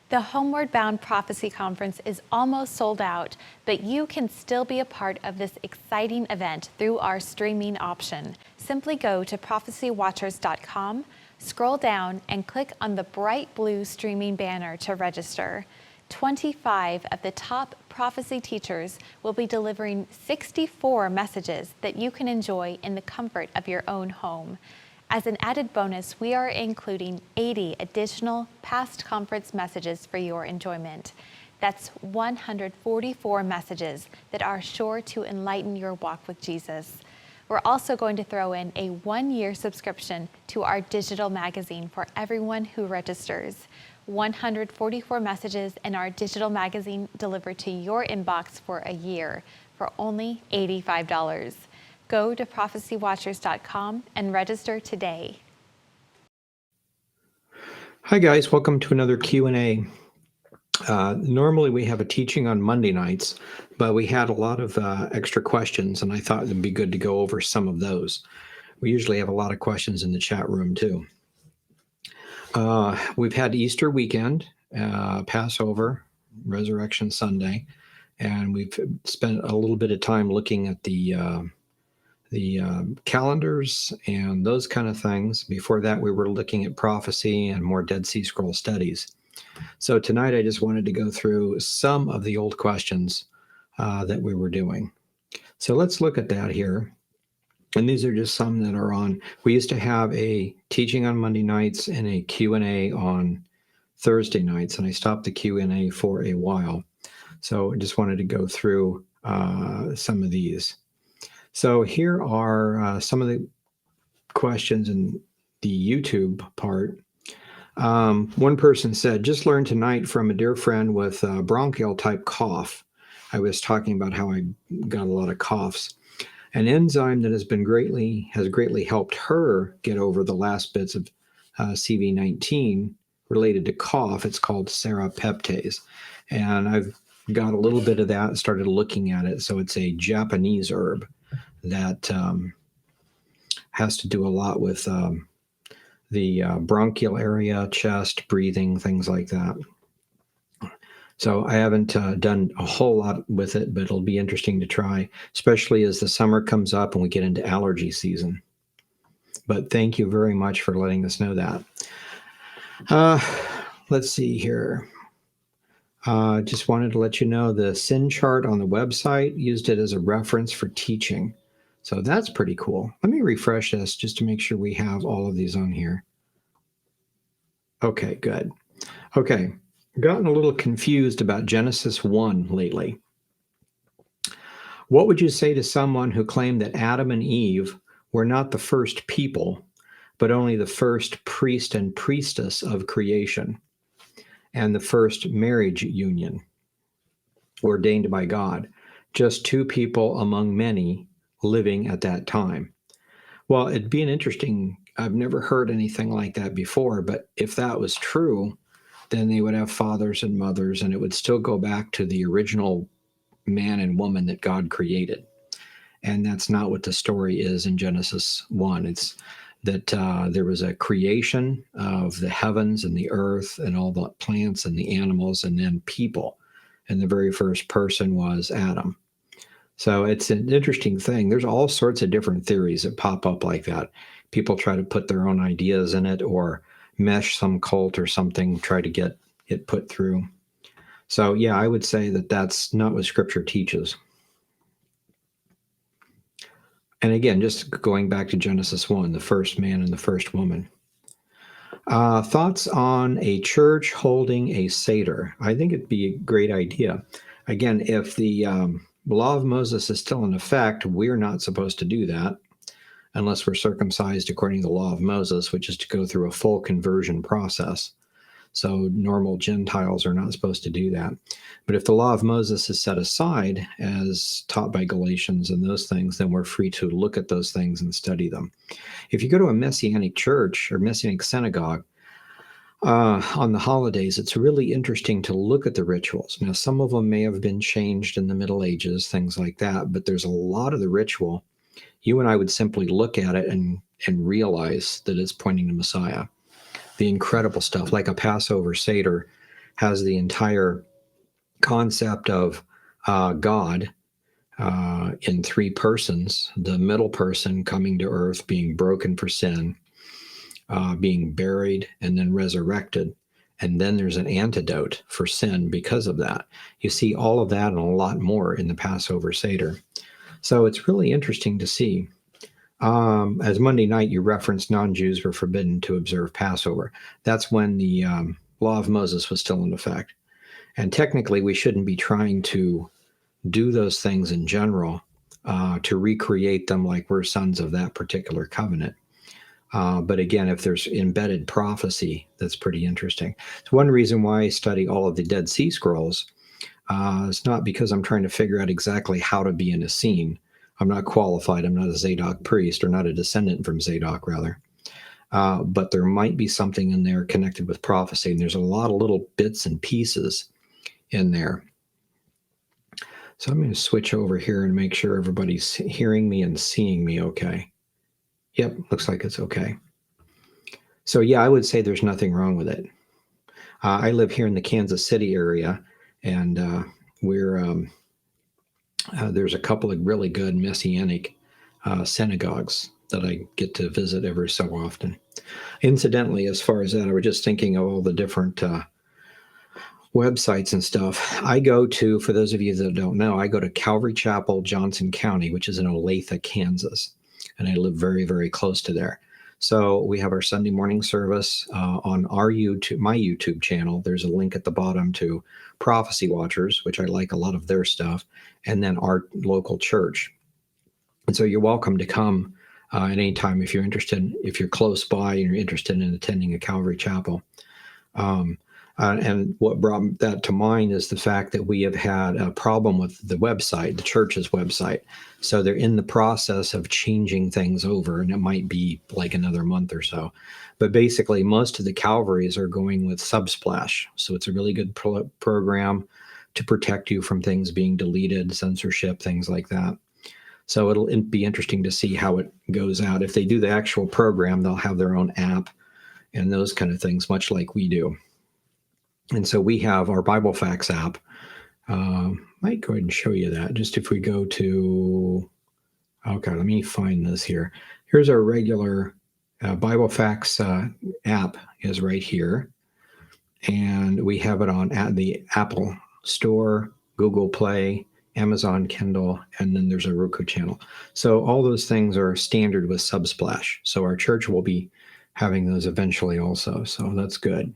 The Homeward Bound Prophecy Conference is almost sold out, but you can still be a part of this exciting event through our streaming option. Simply go to prophecywatchers.com, scroll down, and click on the bright blue streaming banner to register. 25 of the top prophecy teachers will be delivering 64 messages that you can enjoy in the comfort of your own home. As an added bonus, we are including 80 additional past conference messages for your enjoyment. That's 144 messages that are sure to enlighten your walk with Jesus. We're also going to throw in a 1-year subscription to our digital magazine for everyone who registers. 144 messages in our digital magazine delivered to your inbox for a year for only $85. Go to prophecywatchers.com and register today. Hi guys, welcome to another Q&A. Normally we have a teaching on Monday nights, but we had a lot of extra questions and I thought it'd be good to go over some of those. We usually have a lot of questions in the chat room too. We've had Easter weekend, Passover, Resurrection Sunday, and we've spent a little bit of time looking at the calendars and those kind of things. Before that, we were looking at prophecy and more Dead Sea Scroll studies. So tonight, I just wanted to go through some of the old questions that we were doing. So let's look at that here. And these are just some that are on. We used to have a teaching on Monday nights and a Q&A on Thursday nights, and I stopped the Q&A for a while. So I just wanted to go through some of these. So here are some of the questions in the YouTube part. One person said, just learned tonight from a dear friend with bronchial type cough. I was talking about how I got a lot of coughs. An enzyme that has greatly helped her get over the last bits of CV19 related to cough. It's called serrapeptase. And I've got a little bit of that, started looking at it. So it's a Japanese herb that has to do a lot with the bronchial area, chest, breathing, things like that. So I haven't done a whole lot with it, but it'll be interesting to try, especially as the summer comes up and we get into allergy season. But thank you very much for letting us know that. Let's see here. Just wanted to let you know the sin chart on the website, used it as a reference for teaching. So that's pretty cool. Let me refresh this just to make sure we have all of these on here. Okay, good. Okay, gotten a little confused about Genesis 1 lately. What would you say to someone who claimed that Adam and Eve were not the first people, but only the first priest and priestess of creation and the first marriage union ordained by God, just two people among many living at that time? Well, it'd be an interesting, I've never heard anything like that before, but if that was true, then they would have fathers and mothers, and it would still go back to the original man and woman that God created. And that's not what the story is in Genesis 1. It's that there was a creation of the heavens and the earth and all the plants and the animals, and then people. And the very first person was Adam. So it's an interesting thing. There's all sorts of different theories that pop up like that. People try to put their own ideas in it or mesh some cult or something, try to get it put through. So yeah, I would say that that's not what Scripture teaches. And again, just going back to Genesis 1, the first man and the first woman. Thoughts on a church holding a Seder? I think it'd be a great idea. Again, if the law of Moses is still in effect, we're not supposed to do that unless we're circumcised according to the law of Moses, which is to go through a full conversion process. So normal Gentiles are not supposed to do that. But if the law of Moses is set aside as taught by Galatians and those things, then we're free to look at those things and study them. If you go to a Messianic church or Messianic synagogue on the holidays, it's really interesting to look at the rituals. Now, some of them may have been changed in the Middle Ages, things like that, but there's a lot of the ritual. You and I would simply look at it and realize that it's pointing to Messiah. The incredible stuff, like a Passover Seder, has the entire concept of God in three persons, the middle person coming to earth, being broken for sin, being buried, and then resurrected. And then there's an antidote for sin because of that. You see all of that and a lot more in the Passover Seder. So it's really interesting to see. As Monday night, you referenced non-Jews were forbidden to observe Passover. That's when the law of Moses was still in effect. And technically, we shouldn't be trying to do those things in general to recreate them like we're sons of that particular covenant. But again, if there's embedded prophecy, that's pretty interesting. It's one reason why I study all of the Dead Sea Scrolls. It's not because I'm trying to figure out exactly how to be in a scene. I'm not qualified. I'm not a Zadok priest, or not a descendant from Zadok, rather. But there might be something in there connected with prophecy, and there's a lot of little bits and pieces in there. So I'm going to switch over here and make sure everybody's hearing me and seeing me okay. Yep, looks like it's okay. So yeah, I would say there's nothing wrong with it. I live here in the Kansas City area, and there's a couple of really good Messianic synagogues that I get to visit every so often. Incidentally, as far as that, I was just thinking of all the different websites and stuff. I go to, for those of you that don't know, I go to Calvary Chapel, Johnson County, which is in Olathe, Kansas, and I live very, very close to there. So we have our Sunday morning service on our my YouTube channel. There's a link at the bottom to Prophecy Watchers, which I like a lot of their stuff, and then our local church. And so you're welcome to come at any time if you're interested, if you're close by and you're interested in attending a Calvary Chapel. And what brought that to mind is the fact that we have had a problem with the website, the church's website. So they're in the process of changing things over, and it might be like another month or so. But basically, most of the Calvaries are going with Subsplash. So it's a really good program to protect you from things being deleted, censorship, things like that. So it'll be interesting to see how it goes out. If they do the actual program, they'll have their own app and those kind of things, much like we do. And so we have our Bible Facts app. Might go ahead and show you that. Just if we go to, okay, let me find this here. Here's our regular Bible Facts app is right here. And we have it on at the Apple Store, Google Play, Amazon Kindle, and then there's a Roku channel. So all those things are standard with Subsplash. So our church will be having those eventually also. So that's good.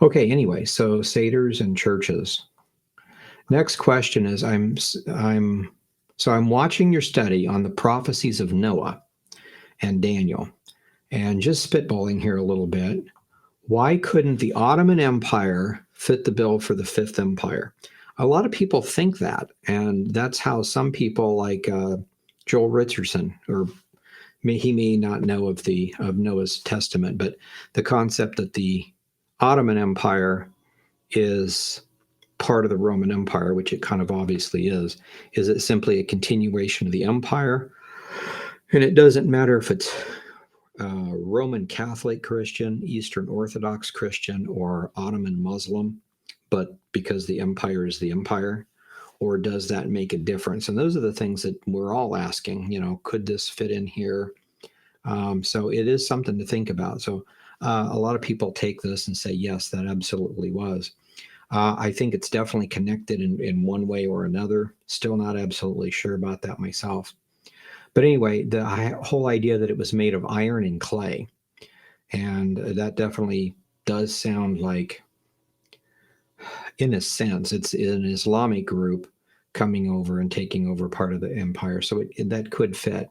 Okay, anyway, so Seders and churches. Next question is, I'm watching your study on the prophecies of Noah and Daniel, and just spitballing here a little bit. Why couldn't the Ottoman Empire fit the bill for the Fifth Empire? A lot of people think that, and that's how some people like Joel Richardson, or he may not know of Noah's Testament, but the concept that the Ottoman Empire is part of the Roman Empire, which it kind of obviously is it simply a continuation of the empire? And it doesn't matter if it's Roman Catholic Christian, Eastern Orthodox Christian, or Ottoman Muslim, but because the empire is the empire, or does that make a difference? And those are the things that we're all asking, could this fit in here? So it is something to think about. So a lot of people take this and say, yes, that absolutely was. I think it's definitely connected in one way or another. Still not absolutely sure about that myself. But anyway, the whole idea that it was made of iron and clay, and that definitely does sound like, in a sense, it's an Islamic group coming over and taking over part of the empire. So that could fit.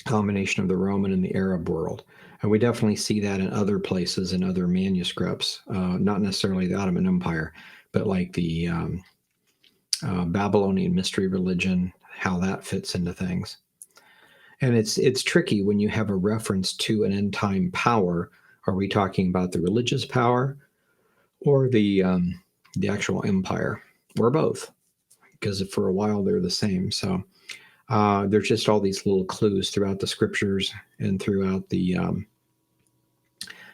Combination of the Roman and the Arab world. And we definitely see that in other places, in other manuscripts, not necessarily the Ottoman Empire, but like the Babylonian mystery religion, how that fits into things. And it's tricky when you have a reference to an end time power. Are we talking about the religious power or the actual empire, or both? Because for a while they're the same. So there's just all these little clues throughout the scriptures and throughout the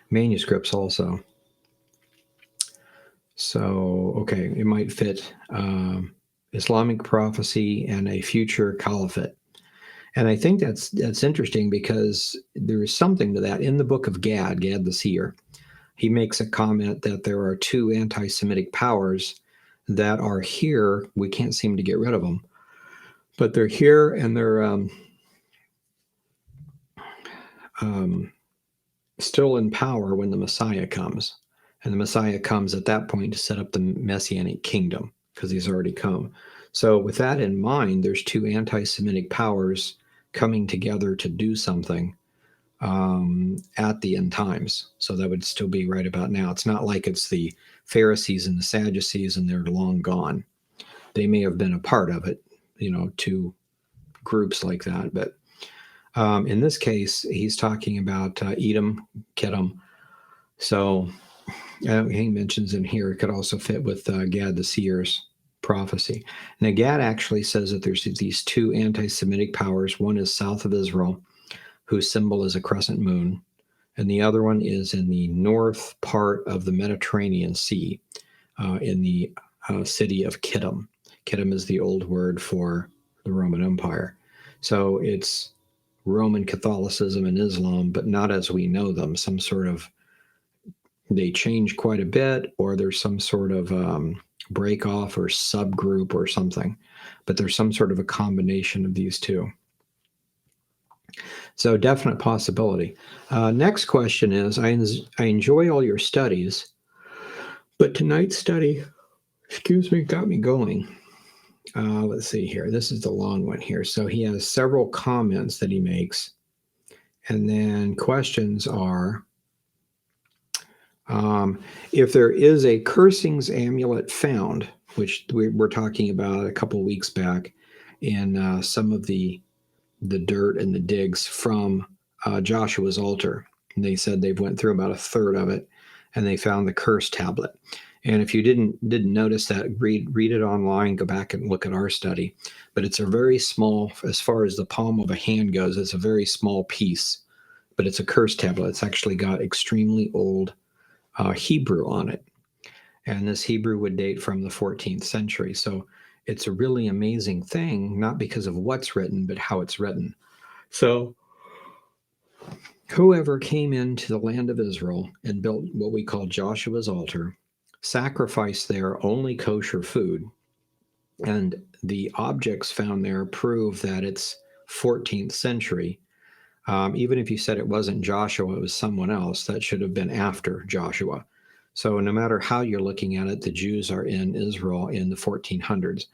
manuscripts also. So, okay, it might fit Islamic prophecy and a future caliphate. And I think that's interesting because there is something to that. In the book of Gad the seer, he makes a comment that there are two anti-Semitic powers that are here. We can't seem to get rid of them, but they're here, and they're still in power when the Messiah comes. And the Messiah comes at that point to set up the Messianic kingdom because he's already come. So with that in mind, there's two anti-Semitic powers coming together to do something at the end times. So that would still be right about now. It's not like it's the Pharisees and the Sadducees and they're long gone. They may have been a part of it, two groups like that. But in this case, he's talking about Edom, Kedem. So he mentions in here, it could also fit with Gad the seer's prophecy. Now, Gad actually says that there's these two anti-Semitic powers. One is south of Israel, whose symbol is a crescent moon, and the other one is in the north part of the Mediterranean Sea, in the city of Kittim. Kittim is the old word for the Roman Empire. So it's Roman Catholicism and Islam, but not as we know them. Some sort of, they change quite a bit, or there's some sort of break off or subgroup or something, but there's some sort of a combination of these two. So definite possibility. Next question is, I enjoy all your studies, but tonight's study, got me going. Let's see here. This is the long one here. So he has several comments that he makes. And then questions are, if there is a cursings amulet found, which we were talking about a couple weeks back in some of the dirt and the digs from Joshua's altar. And they said they've went through about a third of it, and they found the curse tablet. And if you didn't notice that, read it online, go back and look at our study. But it's a very small, as far as the palm of a hand goes, it's a very small piece, but it's a curse tablet. It's actually got extremely old Hebrew on it. And this Hebrew would date from the 14th century. So it's a really amazing thing, not because of what's written, but how it's written. So whoever came into the land of Israel and built what we call Joshua's altar, sacrificed there only kosher food, and the objects found there prove that it's 14th century. Even if you said it wasn't Joshua, it was someone else, that should have been after Joshua. So no matter how you're looking at it, the Jews are in Israel in the 1400s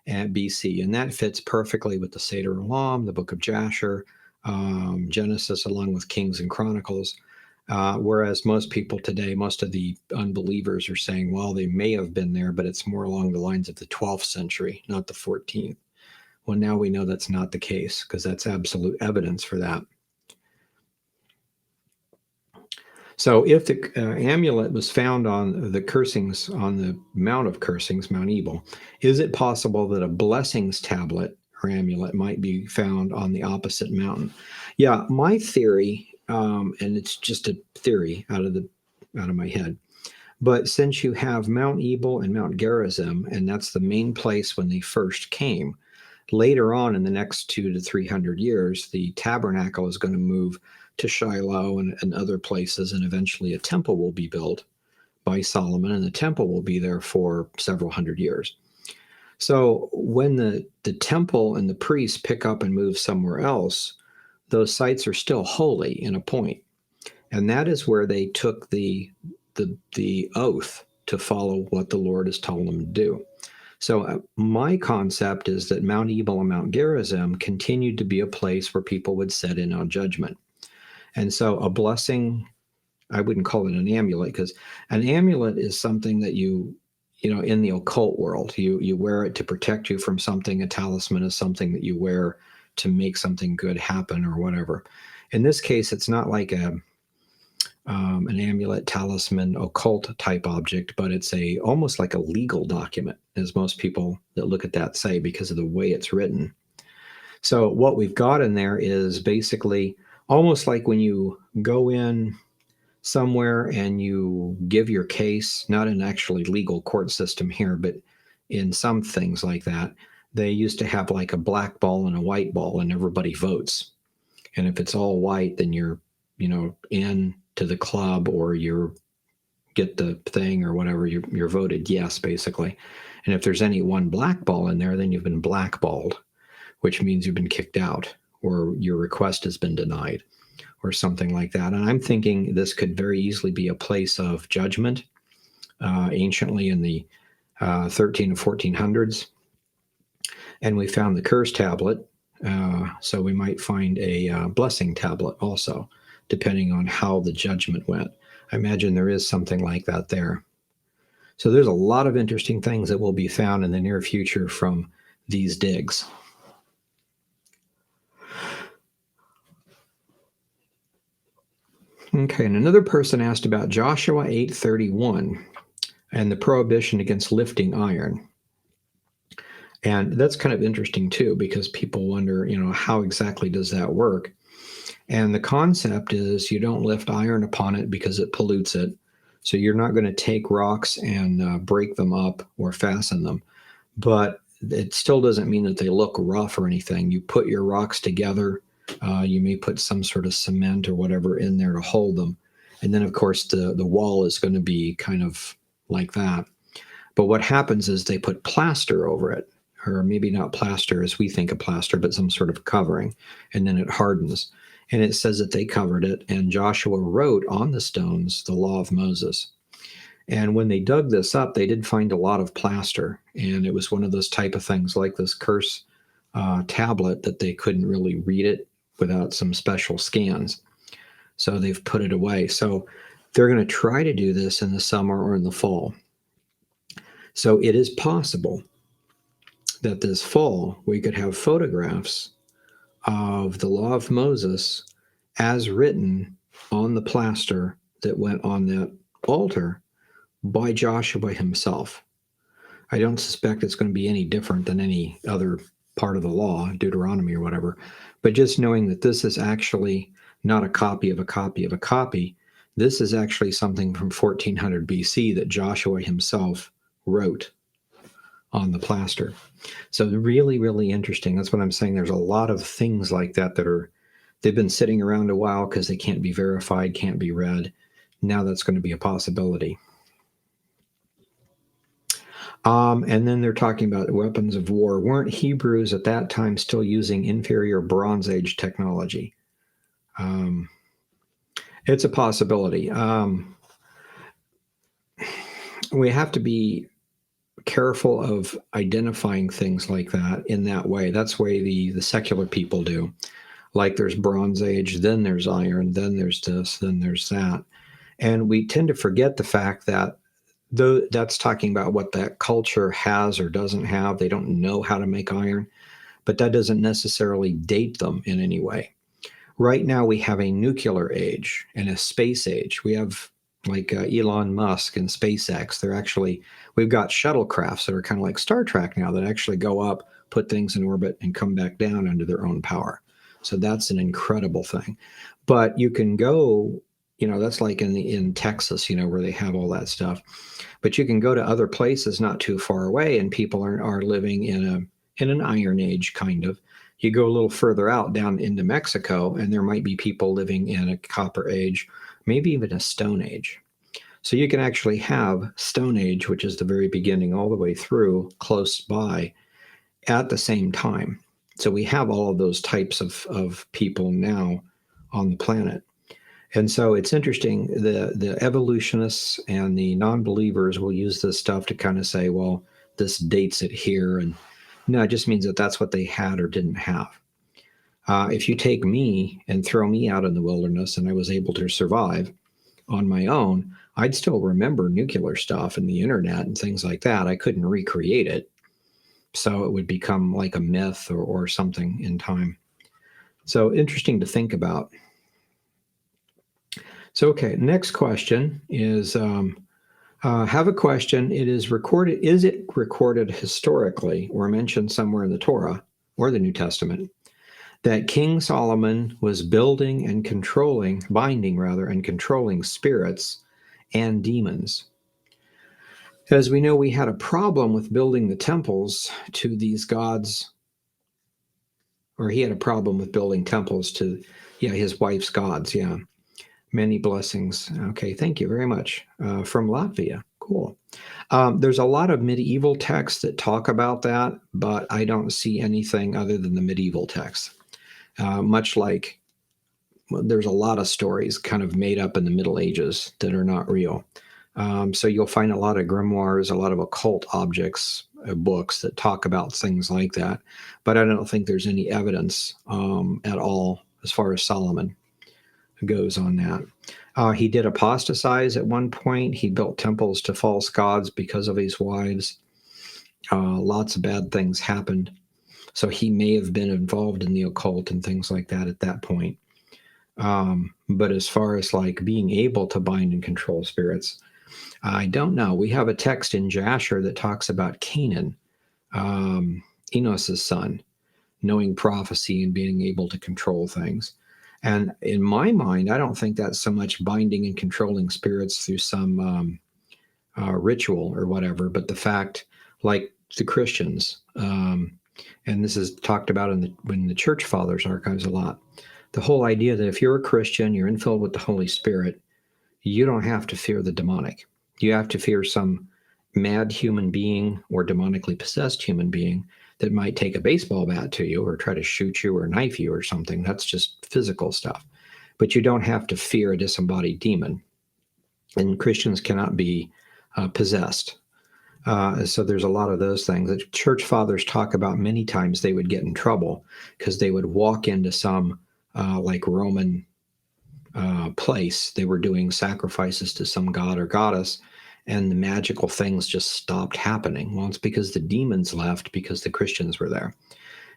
at BC, and that fits perfectly with the Seder Olam, the book of Jasher, Genesis, along with Kings and Chronicles. Whereas most people today, most of the unbelievers are saying, well, they may have been there, but it's more along the lines of the 12th century, not the 14th. Well, now we know that's not the case because that's absolute evidence for that. So if the amulet was found on the cursings, on the Mount of Cursings, Mount Ebal, is it possible that a blessings tablet or amulet might be found on the opposite mountain? Yeah, my theory, and it's just a theory out of my head, but since you have Mount Ebal and Mount Gerizim, and that's the main place when they first came, later on in the next 200 to 300 years, the tabernacle is going to move to Shiloh and other places, and eventually a temple will be built by Solomon, and the temple will be there for several hundred years. So when the temple and the priests pick up and move somewhere else, those sites are still holy in a point. And that is where they took the oath to follow what the Lord has told them to do. So my concept is that Mount Ebal and Mount Gerizim continued to be a place where people would set in on judgment. And so a blessing, I wouldn't call it an amulet, because an amulet is something that you know, in the occult world, you wear it to protect you from something. A talisman is something that you wear to make something good happen or whatever. In this case, it's not like an amulet, talisman, occult type object, but it's almost like a legal document, as most people that look at that say, because of the way it's written. So what we've got in there is basically almost like when you go in somewhere and you give your case, not in actually legal court system here, but in some things like that, they used to have like a black ball and a white ball, and everybody votes. And if it's all white, then you're, in to the club, or you get the thing or whatever, you're voted yes, basically. And if there's any one black ball in there, then you've been blackballed, which means you've been kicked out, or your request has been denied, or something like that. And I'm thinking this could very easily be a place of judgment, anciently in the 13 and 1400s. And we found the curse tablet, so we might find a blessing tablet also, depending on how the judgment went. I imagine there is something like that there. So there's a lot of interesting things that will be found in the near future from these digs. Okay, and another person asked about Joshua 8:31 and the prohibition against lifting iron. And that's kind of interesting too, because people wonder, how exactly does that work? And the concept is you don't lift iron upon it because it pollutes it. So you're not going to take rocks and break them up or fasten them. But it still doesn't mean that they look rough or anything. You put your rocks together. You may put some sort of cement or whatever in there to hold them. And then, of course, the wall is going to be kind of like that. But what happens is they put plaster over it, or maybe not plaster as we think of plaster, but some sort of covering, and then it hardens. And it says that they covered it, and Joshua wrote on the stones the law of Moses. And when they dug this up, they did find a lot of plaster, and it was one of those type of things like this curse tablet that they couldn't really read it without some special scans. So they've put it away. So they're going to try to do this in the summer or in the fall. So it is possible that this fall we could have photographs of the law of Moses as written on the plaster that went on that altar by Joshua himself. I don't suspect it's going to be any different than any other part of the law, Deuteronomy or whatever, but just knowing that this is actually not a copy of a copy of a copy, this is actually something from 1400 BC that Joshua himself wrote on the plaster. So really, really interesting. That's what I'm saying. There's a lot of things like that they've been sitting around a while because they can't be verified, can't be read. Now that's going to be a possibility. And then they're talking about weapons of war. Weren't Hebrews at that time still using inferior Bronze Age technology? It's a possibility. We have to be careful of identifying things like that in that way. That's the way the secular people do. Like there's Bronze Age, then there's iron, then there's this, then there's that. And we tend to forget the fact that though that's talking about what that culture has or doesn't have, they don't know how to make iron, but that doesn't necessarily date them in any way. Right now we have a nuclear age and a space age. We have like Elon Musk and SpaceX. We've got shuttlecrafts that are kind of like Star Trek now that actually go up, put things in orbit, and come back down under their own power. So that's an incredible thing. But you can go, that's like in Texas, where they have all that stuff. But you can go to other places not too far away, and people are living in an Iron Age kind of. You go a little further out down into Mexico, and there might be people living in a Copper Age, maybe even a Stone Age. So you can actually have Stone Age, which is the very beginning, all the way through close by at the same time. So we have all of those types of people now on the planet. And so it's interesting, the evolutionists and the non-believers will use this stuff to kind of say, well, this dates it here. And no, it just means that that's what they had or didn't have. If you take me and throw me out in the wilderness and I was able to survive on my own, I'd still remember nuclear stuff and the internet and things like that. I couldn't recreate it. So it would become like a myth or something in time. So interesting to think about. So, okay, next question is, have a question. Is it recorded historically or mentioned somewhere in the Torah or the New Testament that King Solomon was binding and controlling spirits and demons. As we know, we had a problem with building the temples to these gods, or he had a problem with building temples to, his wife's gods. Yeah. Many blessings. Okay, thank you very much. From Latvia. Cool. There's a lot of medieval texts that talk about that, but I don't see anything other than the medieval texts. Much like there's a lot of stories kind of made up in the Middle Ages that are not real. So you'll find a lot of grimoires, a lot of occult objects, books that talk about things like that. But I don't think there's any evidence at all as far as Solomon goes on that. He did apostatize at one point. He built temples to false gods because of his wives. Lots of bad things happened. So he may have been involved in the occult and things like that at that point. But as far as like being able to bind and control spirits, I don't know. We have a text in Jasher that talks about Canaan, Enos's son, knowing prophecy and being able to control things. And in my mind, I don't think that's so much binding and controlling spirits through some ritual or whatever, but the fact, like the Christians, and this is talked about in the Church Fathers archives a lot, the whole idea that if you're a Christian, you're infilled with the Holy Spirit, you don't have to fear the demonic. You have to fear some mad human being or demonically possessed human being that might take a baseball bat to you or try to shoot you or knife you or something. That's just physical stuff. But you don't have to fear a disembodied demon. And Christians cannot be possessed. So there's a lot of those things that Church Fathers talk about. Many times they would get in trouble because they would walk into some like Roman place. They were doing sacrifices to some god or goddess, and the magical things just stopped happening. Well, it's because the demons left because the Christians were there.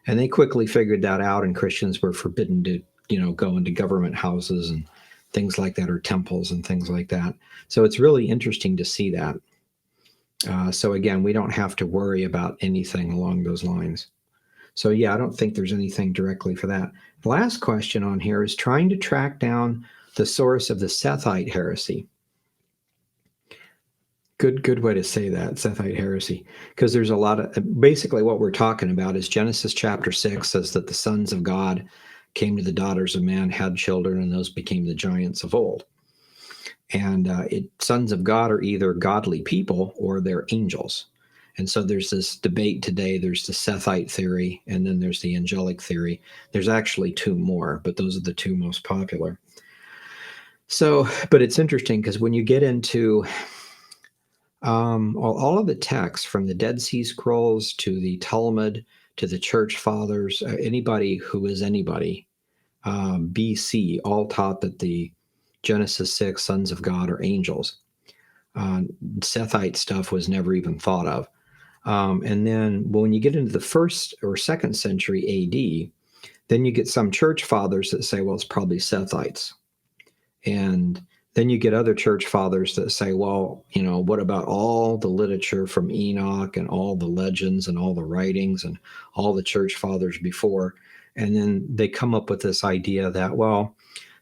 And they quickly figured that out, and Christians were forbidden to, go into government houses and things like that, or temples and things like that. So it's really interesting to see that. So again, we don't have to worry about anything along those lines. So yeah, I don't think there's anything directly for that. The last question on here is trying to track down the source of the Sethite heresy. Good way to say that, Sethite heresy, because there's a lot of, basically what we're talking about is Genesis chapter 6 says that the sons of God came to the daughters of man, had children, and those became the giants of old. And sons of God are either godly people or they're angels. And so there's this debate today. There's the Sethite theory, and then there's the angelic theory. There's actually two more, but those are the two most popular. So, but it's interesting because when you get into all of the texts from the Dead Sea Scrolls to the Talmud to the Church Fathers, anybody who is anybody, BC, all taught that the Genesis 6 sons of God are angels. Sethite stuff was never even thought of. And then when you get into the 1st or 2nd century AD, then you get some church fathers that say, well, it's probably Sethites. And then you get other church fathers that say, well, what about all the literature from Enoch and all the legends and all the writings and all the church fathers before? And then they come up with this idea that, well,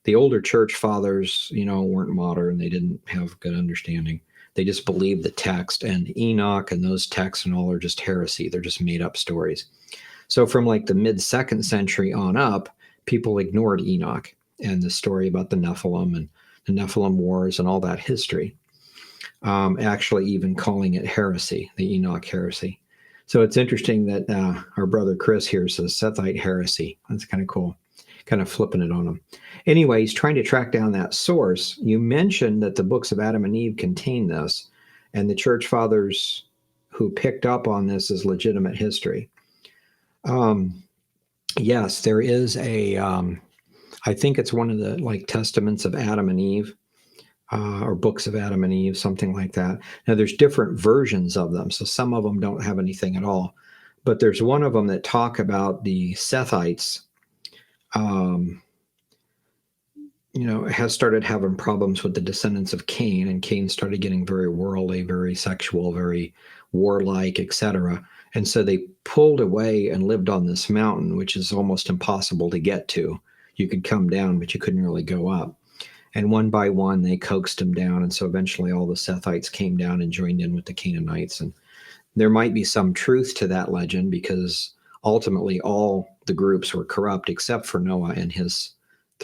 the older church fathers, weren't modern. They didn't have good understanding. They just believed the text, and Enoch and those texts and all are just heresy. They're just made up stories. So from like the mid-2nd century on up, people ignored Enoch and the story about the Nephilim and the Nephilim Wars and all that history, actually even calling it heresy, the Enoch heresy. So it's interesting that our brother Chris here says Sethite heresy. That's kind of cool, kind of flipping it on him. Anyway, he's trying to track down that source. You mentioned that the books of Adam and Eve contain this, and the church fathers who picked up on this as legitimate history. Yes, there is a, I think it's one of the like testaments of Adam and Eve, or books of Adam and Eve, something like that. Now there's different versions of them. So some of them don't have anything at all, but there's one of them that talk about the Sethites, has started having problems with the descendants of Cain, and Cain started getting very worldly, very sexual, very warlike, etc. And so they pulled away and lived on this mountain, which is almost impossible to get to. You could come down, but you couldn't really go up. And one by one, they coaxed them down. And so eventually all the Sethites came down and joined in with the Canaanites. And there might be some truth to that legend, because ultimately all the groups were corrupt except for Noah and his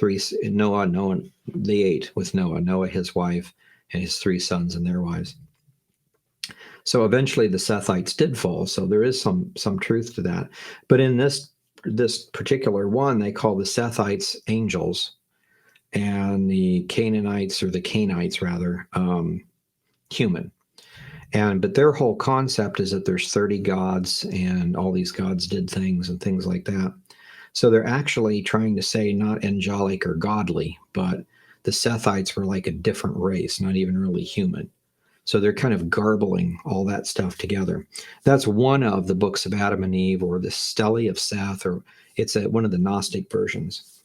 Noah, they ate with Noah, his wife, and his 3 sons and their wives. So eventually the Sethites did fall. So there is some truth to that. But in this particular one, they call the Sethites angels, and the Canaanites, or the Canaanites rather, human. But their whole concept is that there's 30 gods, and all these gods did things and things like that. So they're actually trying to say not angelic or godly, but the Sethites were like a different race, not even really human. So they're kind of garbling all that stuff together. That's one of the books of Adam and Eve, or the Stele of Seth, or it's one of the Gnostic versions.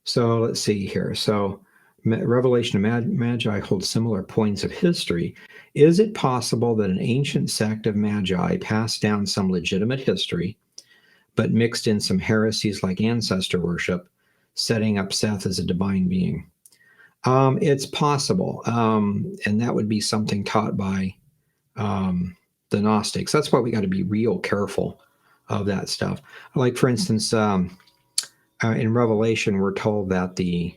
So let's see here. So Revelation of Magi holds similar points of history. Is it possible that an ancient sect of Magi passed down some legitimate history, but mixed in some heresies like ancestor worship, setting up Seth as a divine being? It's possible, and that would be something taught by the Gnostics. That's why we got to be real careful of that stuff. Like, for instance, in Revelation, we're told that the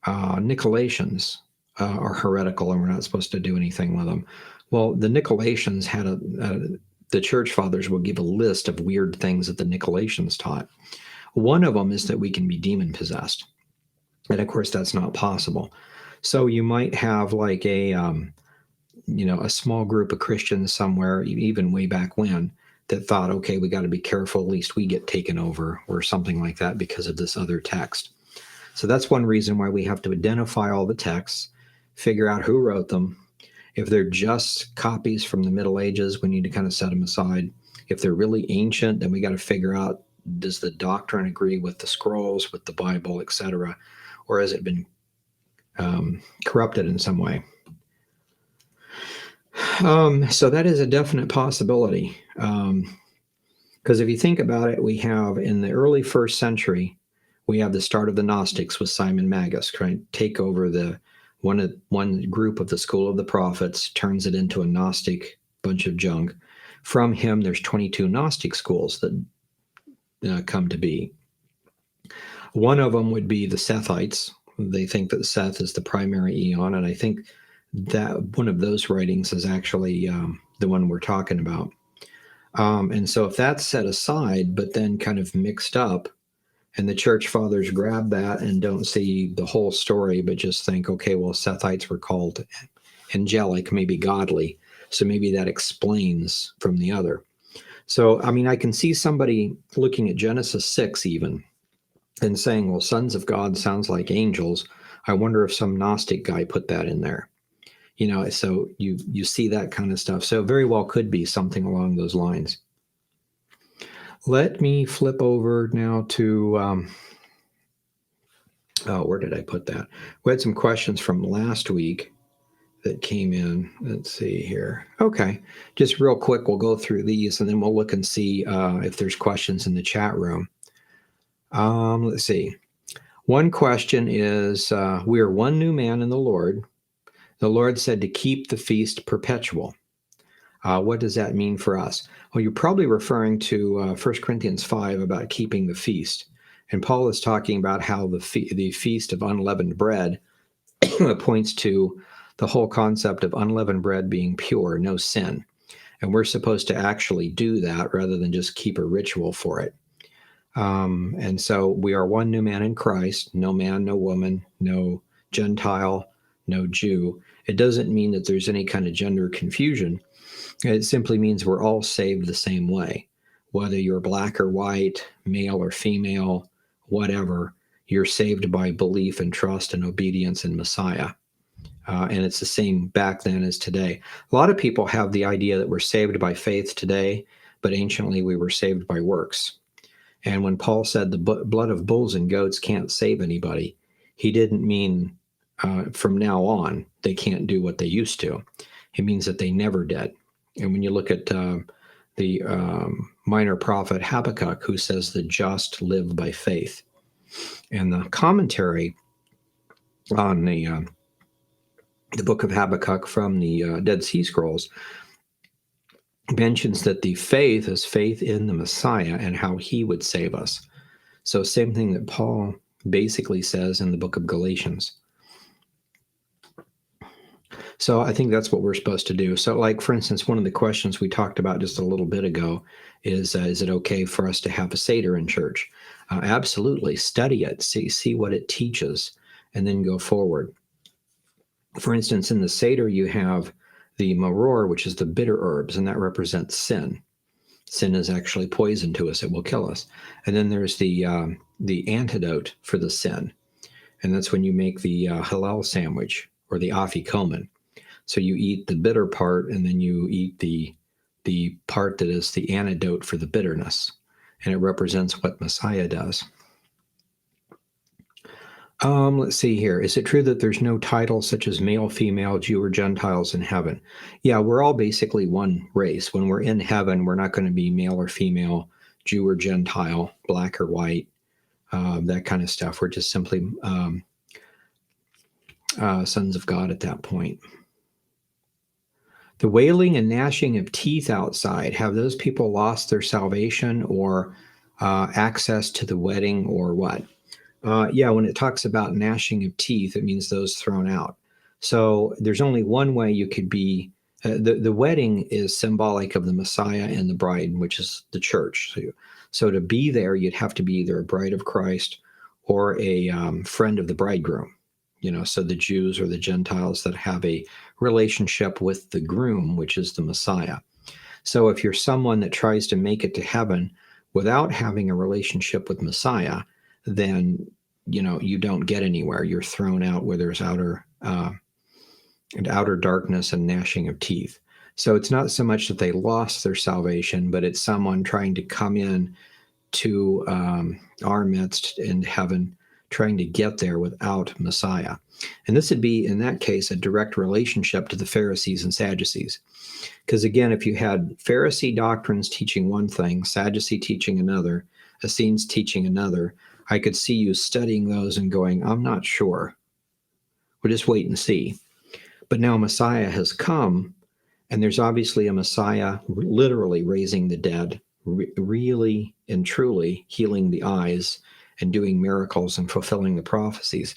Nicolaitans are heretical, and we're not supposed to do anything with them. Well, the Nicolaitans had the church fathers will give a list of weird things that the Nicolaitans taught. One of them is that we can be demon possessed. And of course, that's not possible. So you might have like a small group of Christians somewhere, even way back when, that thought, okay, we got to be careful, at least we get taken over or something like that because of this other text. So that's one reason why we have to identify all the texts, figure out who wrote them. If they're just copies from the Middle Ages, we need to kind of set them aside. If they're really ancient, then we got to figure out, does the doctrine agree with the scrolls, with the Bible, etc., or has it been corrupted in some way? So that is a definite possibility. Because if you think about it, we have in the early 1st century, we have the start of the Gnostics with Simon Magus trying to take over one group of the school of the prophets, turns it into a Gnostic bunch of junk. From him, there's 22 Gnostic schools that come to be. One of them would be the Sethites. They think that Seth is the primary eon, and I think that one of those writings is actually the one we're talking about. And so if that's set aside, but then kind of mixed up, and the church fathers grab that and don't see the whole story, but just think, okay, well, Sethites were called angelic, maybe godly. So maybe that explains from the other. So, I mean, I can see somebody looking at Genesis 6 even and saying, well, sons of God sounds like angels. I wonder if some Gnostic guy put that in there. So you see that kind of stuff. So it very well could be something along those lines. Let me flip over now to, where did I put that? We had some questions from last week that came in. Let's see here. Okay, just real quick, we'll go through these and then we'll look and see if there's questions in the chat room. Let's see. One question is, we are one new man in the Lord. The Lord said to keep the feast perpetual. What does that mean for us? Well, you're probably referring to 1 Corinthians 5 about keeping the feast. And Paul is talking about how the feast of unleavened bread points to the whole concept of unleavened bread being pure, no sin. And we're supposed to actually do that rather than just keep a ritual for it. And so we are one new man in Christ, no man, no woman, no Gentile, no Jew. It doesn't mean that there's any kind of gender confusion. It simply means we're all saved the same way. Whether you're black or white, male or female, whatever, you're saved by belief and trust and obedience in Messiah. And it's the same back then as today. A lot of people have the idea that we're saved by faith today, but anciently we were saved by works. And when Paul said the blood of bulls and goats can't save anybody, he didn't mean from now on they can't do what they used to. It means that they never did. And when you look at the minor prophet Habakkuk, who says the just live by faith, and the commentary on the book of Habakkuk from the Dead Sea Scrolls mentions that the faith is faith in the Messiah and how he would save us. So same thing that Paul basically says in the book of Galatians. So I think that's what we're supposed to do. So like, for instance, one of the questions we talked about just a little bit ago is it okay for us to have a Seder in church? Absolutely. Study it, see what it teaches, and then go forward. For instance, in the Seder, you have the maror, which is the bitter herbs, and that represents sin. Sin is actually poison to us. It will kill us. And then there's the antidote for the sin. And that's when you make the halal sandwich or the afikomen. So you eat the bitter part, and then you eat the part that is the antidote for the bitterness. And it represents what Messiah does. Let's see here. Is it true that there's no title such as male, female, Jew, or Gentiles in heaven? Yeah, we're all basically one race. When we're in heaven, we're not going to be male or female, Jew or Gentile, black or white, that kind of stuff. We're just simply sons of God at that point. The wailing and gnashing of teeth outside, have those people lost their salvation or access to the wedding or what? Yeah, when it talks about gnashing of teeth, it means those thrown out. So there's only one way you could be. The wedding is symbolic of the Messiah and the bride, which is the church. So to be there, you'd have to be either a bride of Christ or a friend of the bridegroom. So the Jews or the Gentiles that have a relationship with the groom, which is the Messiah. So if you're someone that tries to make it to heaven without having a relationship with Messiah, then you don't get anywhere. You're thrown out where there's outer darkness and gnashing of teeth. So it's not so much that they lost their salvation, but it's someone trying to come in to our midst in heaven, trying to get there without Messiah. And this would be, in that case, a direct relationship to the Pharisees and Sadducees. Because again, if you had Pharisee doctrines teaching one thing, Sadducee teaching another, Essenes teaching another, I could see you studying those and going, I'm not sure. We'll just wait and see. But now Messiah has come, and there's obviously a Messiah literally raising the dead, really and truly healing the eyes and doing miracles and fulfilling the prophecies.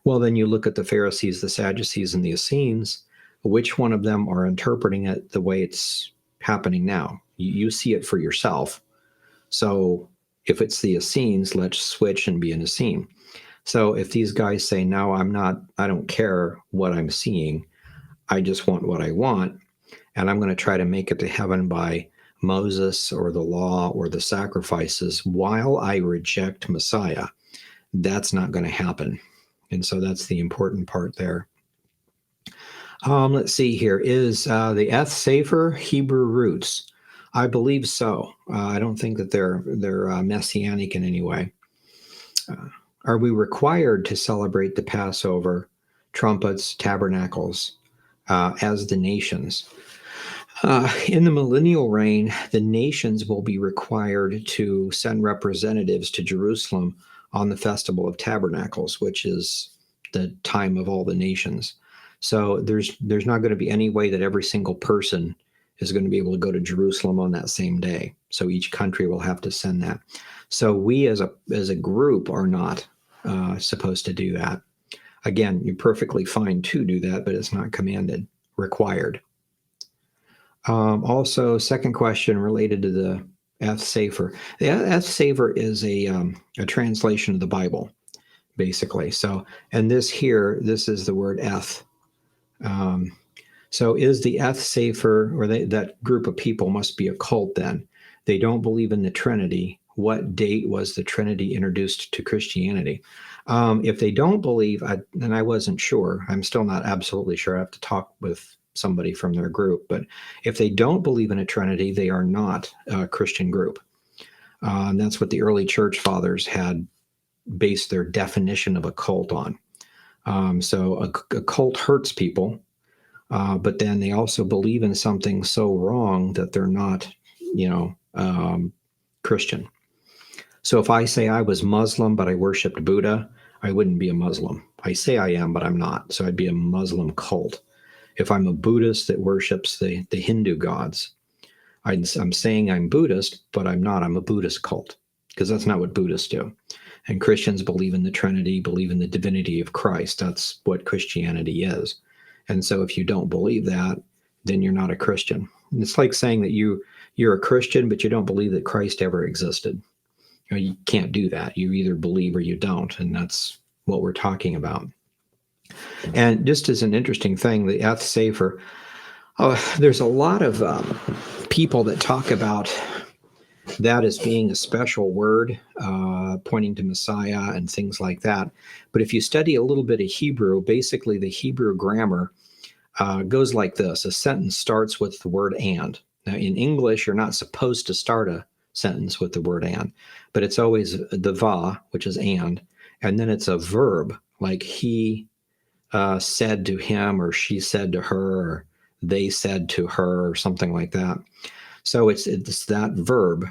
Well, then you look at the Pharisees, the Sadducees, and the Essenes. Which one of them are interpreting it the way it's happening now? You see it for yourself. So if it's the Essenes, let's switch and be an Essene. So if these guys say, no, I don't care what I'm seeing, I just want what I want, and I'm going to try to make it to heaven by Moses or the law or the sacrifices while I reject Messiah, that's not going to happen. And so that's the important part there. Let's see here. Is the eth safer Hebrew roots? I believe so. I don't think that they're messianic in any way. Are we required to celebrate the Passover, trumpets, tabernacles as the nations? In the millennial reign, the nations will be required to send representatives to Jerusalem on the Festival of Tabernacles, which is the time of all the nations. So there's not going to be any way that every single person is going to be able to go to Jerusalem on that same day. So each country will have to send that. So we as a group are not supposed to do that. Again, you're perfectly fine to do that, but it's not commanded, required. Also, second question related to the Eth Sefer. The Eth Sefer is a translation of the Bible, basically. So, and this is the word Eth. So is the Eth Sefer, or that group of people must be a cult then? They don't believe in the Trinity. What date was the Trinity introduced to Christianity? If they don't believe, and I wasn't sure, I'm still not absolutely sure. I have to talk with somebody from their group. But if they don't believe in a Trinity, they are not a Christian group. And that's what the early church fathers had based their definition of a cult on. So a cult hurts people, but then they also believe in something so wrong that they're not, Christian. So if I say I was Muslim, but I worshiped Buddha, I wouldn't be a Muslim. I say I am, but I'm not. So I'd be a Muslim cult. If I'm a Buddhist that worships the Hindu gods, I'm saying I'm Buddhist, but I'm not. I'm a Buddhist cult, because that's not what Buddhists do. And Christians believe in the Trinity, believe in the divinity of Christ. That's what Christianity is. And so if you don't believe that, then you're not a Christian. And it's like saying that you're a Christian, but you don't believe that Christ ever existed. You can't do that. You either believe or you don't. And that's what we're talking about. And just as an interesting thing, the Eth Sefer, there's a lot of people that talk about that as being a special word, pointing to Messiah and things like that. But if you study a little bit of Hebrew, basically the Hebrew grammar goes like this. A sentence starts with the word and. Now, in English, you're not supposed to start a sentence with the word and, but it's always the va, which is and then it's a verb, like he said to him, or she said to her, or they said to her, or something like that. So it's that verb,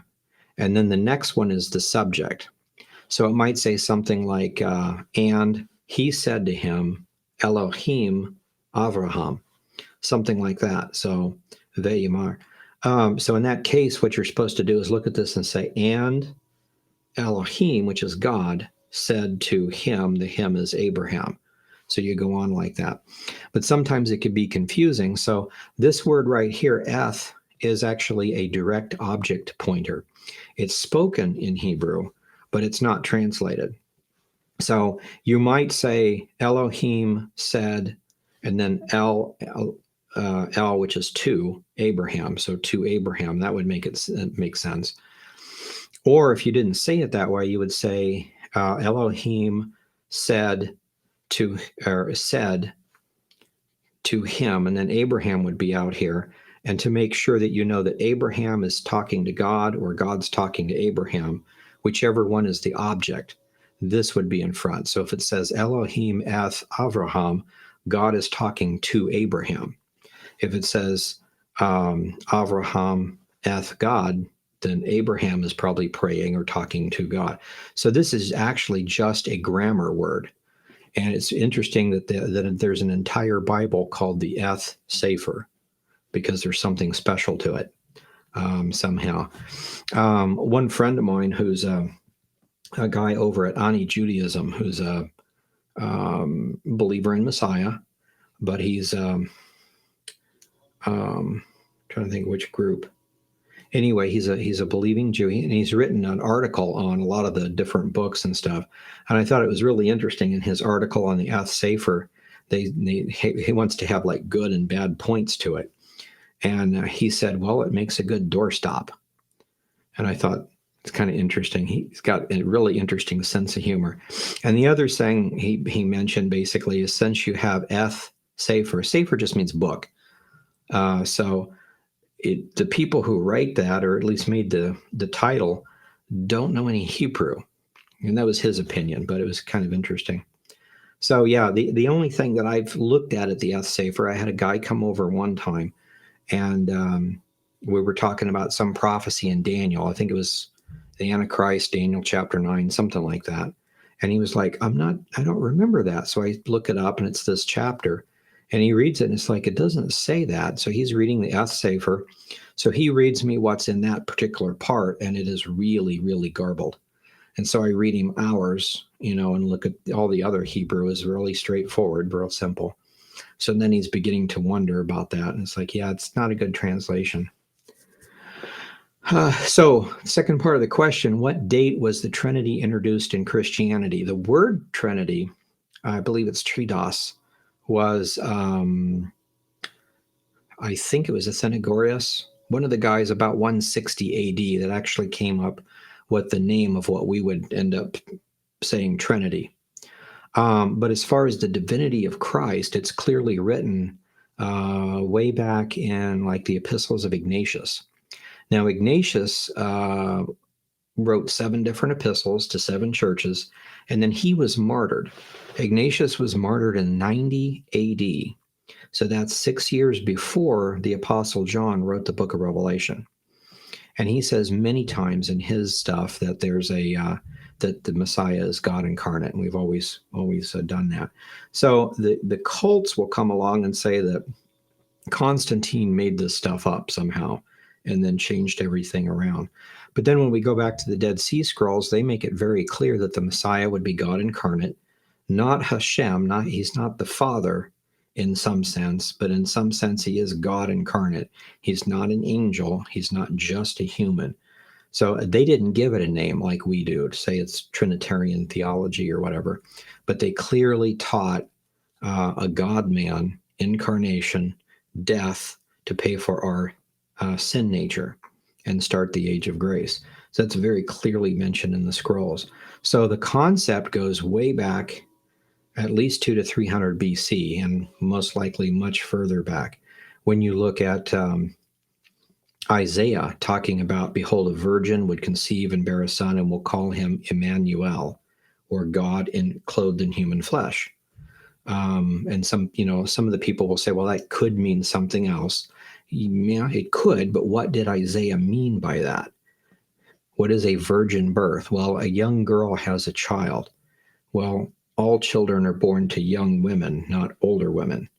and then the next one is the subject. So it might say something like, and he said to him, Elohim Avraham, something like that. So Veyamar. So in that case, what you're supposed to do is look at this and say, and Elohim, which is God, said to him, the him is Abraham. So you go on like that. But sometimes it could be confusing. So this word right here, eth, is actually a direct object pointer. It's spoken in Hebrew, but it's not translated. So you might say Elohim said, and then El, which is to Abraham. So to Abraham, that would make sense. Or if you didn't say it that way, you would say Elohim said to him, and then Abraham would be out here. And to make sure that you know that Abraham is talking to God or God's talking to Abraham, whichever one is the object, this would be in front. So if it says Elohim eth Avraham, God is talking to Abraham. If it says Avraham eth God, then Abraham is probably praying or talking to God. So this is actually just a grammar word. And it's interesting that there's an entire Bible called the Eth Sefer, because there's something special to it somehow. One friend of mine who's a guy over at Ani Judaism, who's a believer in Messiah, but he's trying to think which group. Anyway, he's a believing Jew, and he's written an article on a lot of the different books and stuff. And I thought it was really interesting in his article on the Eth Sefer. He wants to have like good and bad points to it. And he said, well, it makes a good doorstop. And I thought, it's kind of interesting. He's got a really interesting sense of humor. And the other thing he mentioned basically is, since you have Eth Sefer just means book. So the people who write that, or at least made the title, don't know any Hebrew. And that was his opinion, but it was kind of interesting. So yeah, the only thing that I've looked at the Eth Sefer, I had a guy come over one time, and we were talking about some prophecy in Daniel. I think it was the Antichrist, Daniel chapter 9, something like that. And he was like, I don't remember that. So I look it up, and it's this chapter. And he reads it, and it's like, it doesn't say that. So he's reading the Eth Sefer. So he reads me what's in that particular part, and it is really, really garbled. And so I read him ours, and look at all the other Hebrew is really straightforward, real simple. So then he's beginning to wonder about that. And it's like, yeah, it's not a good translation. So second part of the question, what date was the Trinity introduced in Christianity? The word Trinity, I believe it's Tridos, was, I think it was Athenagoras, one of the guys about 160 AD that actually came up with the name of what we would end up saying Trinity. But as far as the divinity of Christ, it's clearly written way back in like the epistles of Ignatius. Now, Ignatius wrote 7 different epistles to 7 churches, and then he was martyred. Ignatius was martyred in 90 AD. So that's 6 years before the Apostle John wrote the book of Revelation. And he says many times in his stuff that there's that the Messiah is God incarnate, and we've always done that. So the cults will come along and say that Constantine made this stuff up somehow and then changed everything around. But then when we go back to the Dead Sea Scrolls, they make it very clear that the Messiah would be God incarnate, not Hashem, he's not the Father in some sense, but in some sense he is God incarnate. He's not an angel, he's not just a human. So they didn't give it a name like we do, to say it's Trinitarian theology or whatever, but they clearly taught a God-man, incarnation, death to pay for our sin nature and start the age of grace. So that's very clearly mentioned in the scrolls. So the concept goes way back, at least 200 to 300 BC, and most likely much further back. When you look at Isaiah talking about, behold, a virgin would conceive and bear a son, and will call him Emmanuel, or God clothed in human flesh. And some of the people will say, well, that could mean something else. Yeah, it could, but what did Isaiah mean by that? What is a virgin birth? Well, a young girl has a child. Well, all children are born to young women, not older women.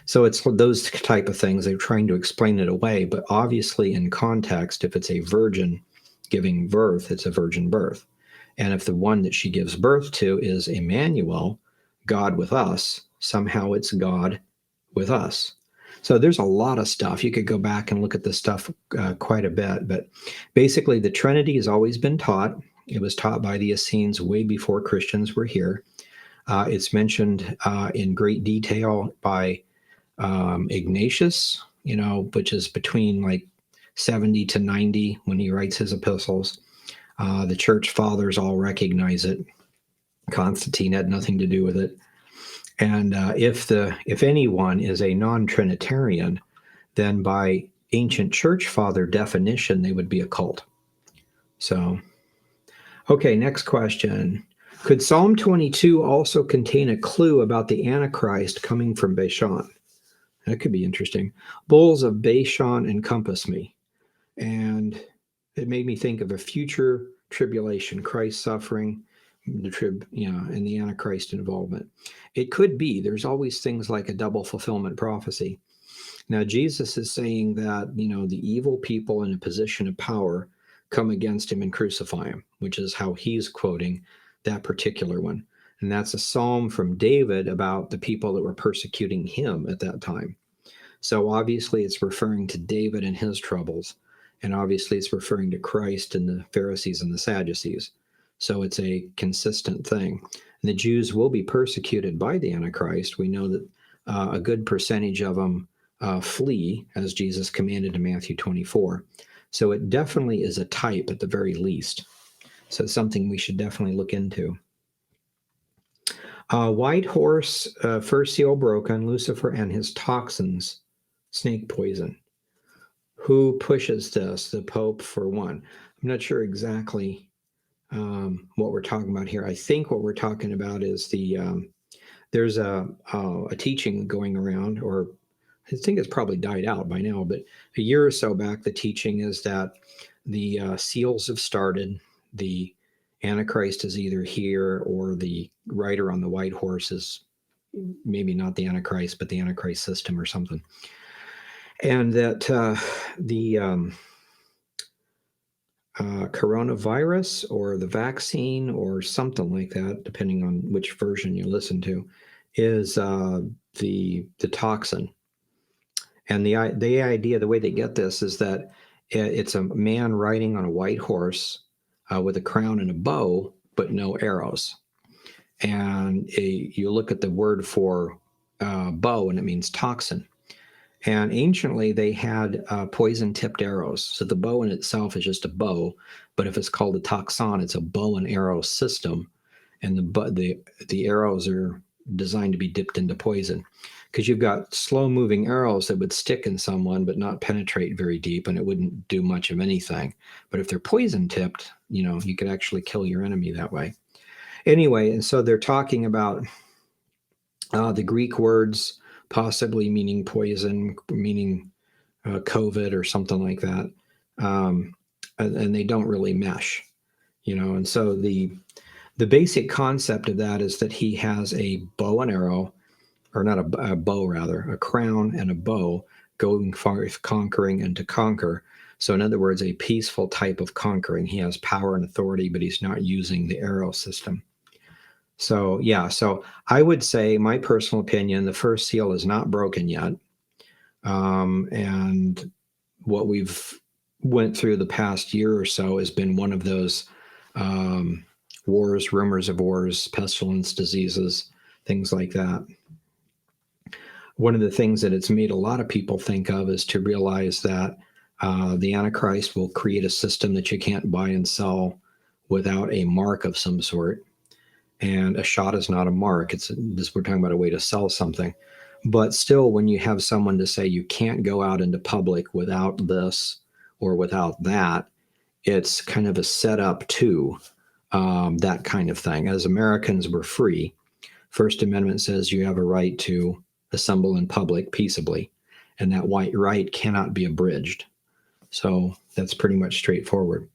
So it's those type of things. They're trying to explain it away, but obviously in context, if it's a virgin giving birth, it's a virgin birth. And if the one that she gives birth to is Emmanuel, God with us, somehow it's God with us. So there's a lot of stuff. You could go back and look at this stuff quite a bit, but basically the Trinity has always been taught. It was taught by the Essenes way before Christians were here. It's mentioned in great detail by Ignatius, which is between like 70 to 90 when he writes his epistles. The church fathers all recognize it. Constantine had nothing to do with it. And if anyone is a non-Trinitarian, then by ancient church father definition, they would be a cult. So, okay, next question. Could Psalm 22 also contain a clue about the Antichrist coming from Bashan? That could be interesting. Bulls of Bashan encompass me. And it made me think of a future tribulation, Christ suffering, and the Antichrist involvement. It could be. There's always things like a double fulfillment prophecy. Now, Jesus is saying that, the evil people in a position of power come against him and crucify him, which is how he's quoting that particular one. And that's a psalm from David about the people that were persecuting him at that time. So obviously it's referring to David and his troubles. And obviously it's referring to Christ and the Pharisees and the Sadducees. So it's a consistent thing. And the Jews will be persecuted by the Antichrist. We know that a good percentage of them flee, as Jesus commanded in Matthew 24. So it definitely is a type at the very least. So it's something we should definitely look into. White horse, first seal broken, Lucifer and his toxins, snake poison. Who pushes this? The Pope, for one. I'm not sure exactly what we're talking about here. I think what we're talking about is there's a teaching going around, or I think it's probably died out by now, but a year or so back, the teaching is that the seals have started. The Antichrist is either here, or the rider on the white horse is maybe not the Antichrist, but the Antichrist system or something. And that the coronavirus or the vaccine or something like that, depending on which version you listen to, is the toxin. And the idea, the way they get this is that it's a man riding on a white horse with a crown and a bow, but no arrows. And you look at the word for bow, and it means toxin. And anciently, they had poison-tipped arrows. So the bow in itself is just a bow, but if it's called a toxon, it's a bow and arrow system, and the arrows are designed to be dipped into poison, because you've got slow moving arrows that would stick in someone but not penetrate very deep, and it wouldn't do much of anything. But if they're poison tipped, you could actually kill your enemy that way. Anyway, and so they're talking about the Greek words possibly meaning poison, meaning COVID or something like that. And they don't really mesh, and so the basic concept of that is that he has a bow and arrow, or not a bow, rather, a crown and a bow, going forth conquering and to conquer. So in other words, a peaceful type of conquering. He has power and authority, but he's not using the arrow system. So yeah, so I would say, my personal opinion, the first seal is not broken yet. And what we've went through the past year or so has been one of those wars, rumors of wars, pestilence, diseases, things like that. One of the things that it's made a lot of people think of is to realize that the Antichrist will create a system that you can't buy and sell without a mark of some sort. And a shot is not a mark. We're talking about a way to sell something. But still, when you have someone to say you can't go out into public without this or without that, it's kind of a setup to that kind of thing. As Americans, we're free. First Amendment says you have a right to assemble in public peaceably, and that right cannot be abridged. So that's pretty much straightforward.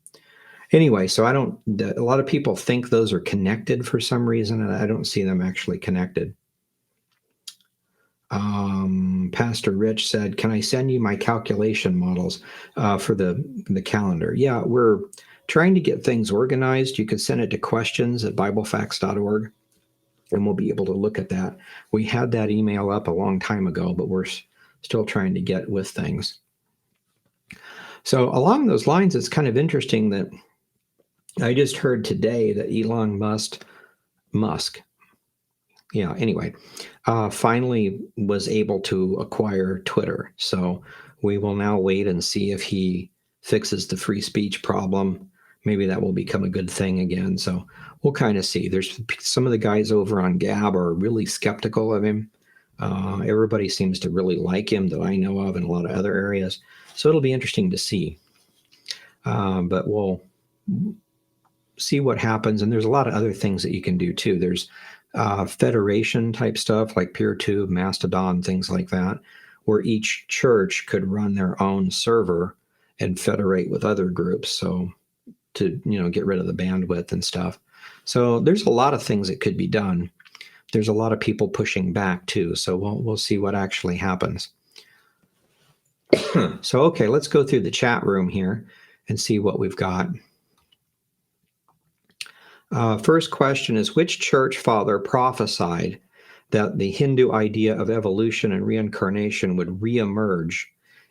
Anyway, so a lot of people think those are connected for some reason, and I don't see them actually connected. Pastor Rich said, can I send you my calculation models for the calendar? Yeah, we're trying to get things organized. You can send it to questions@biblefacts.org, and we'll be able to look at that. We had that email up a long time ago, but we're still trying to get with things. So along those lines, it's kind of interesting that I just heard today that Elon Musk, finally was able to acquire Twitter. So we will now wait and see if he fixes the free speech problem. Maybe that will become a good thing again. So we'll kind of see. There's some of the guys over on Gab are really skeptical of him. Everybody seems to really like him that I know of in a lot of other areas. So it'll be interesting to see. But we'll see what happens. And there's a lot of other things that you can do too. There's federation type stuff like PeerTube, Mastodon, things like that, where each church could run their own server and federate with other groups. So to, get rid of the bandwidth and stuff. So there's a lot of things that could be done. There's a lot of people pushing back too. So we'll see what actually happens. So, okay, let's go through the chat room here and see what we've got. First question is, which church father prophesied that the Hindu idea of evolution and reincarnation would reemerge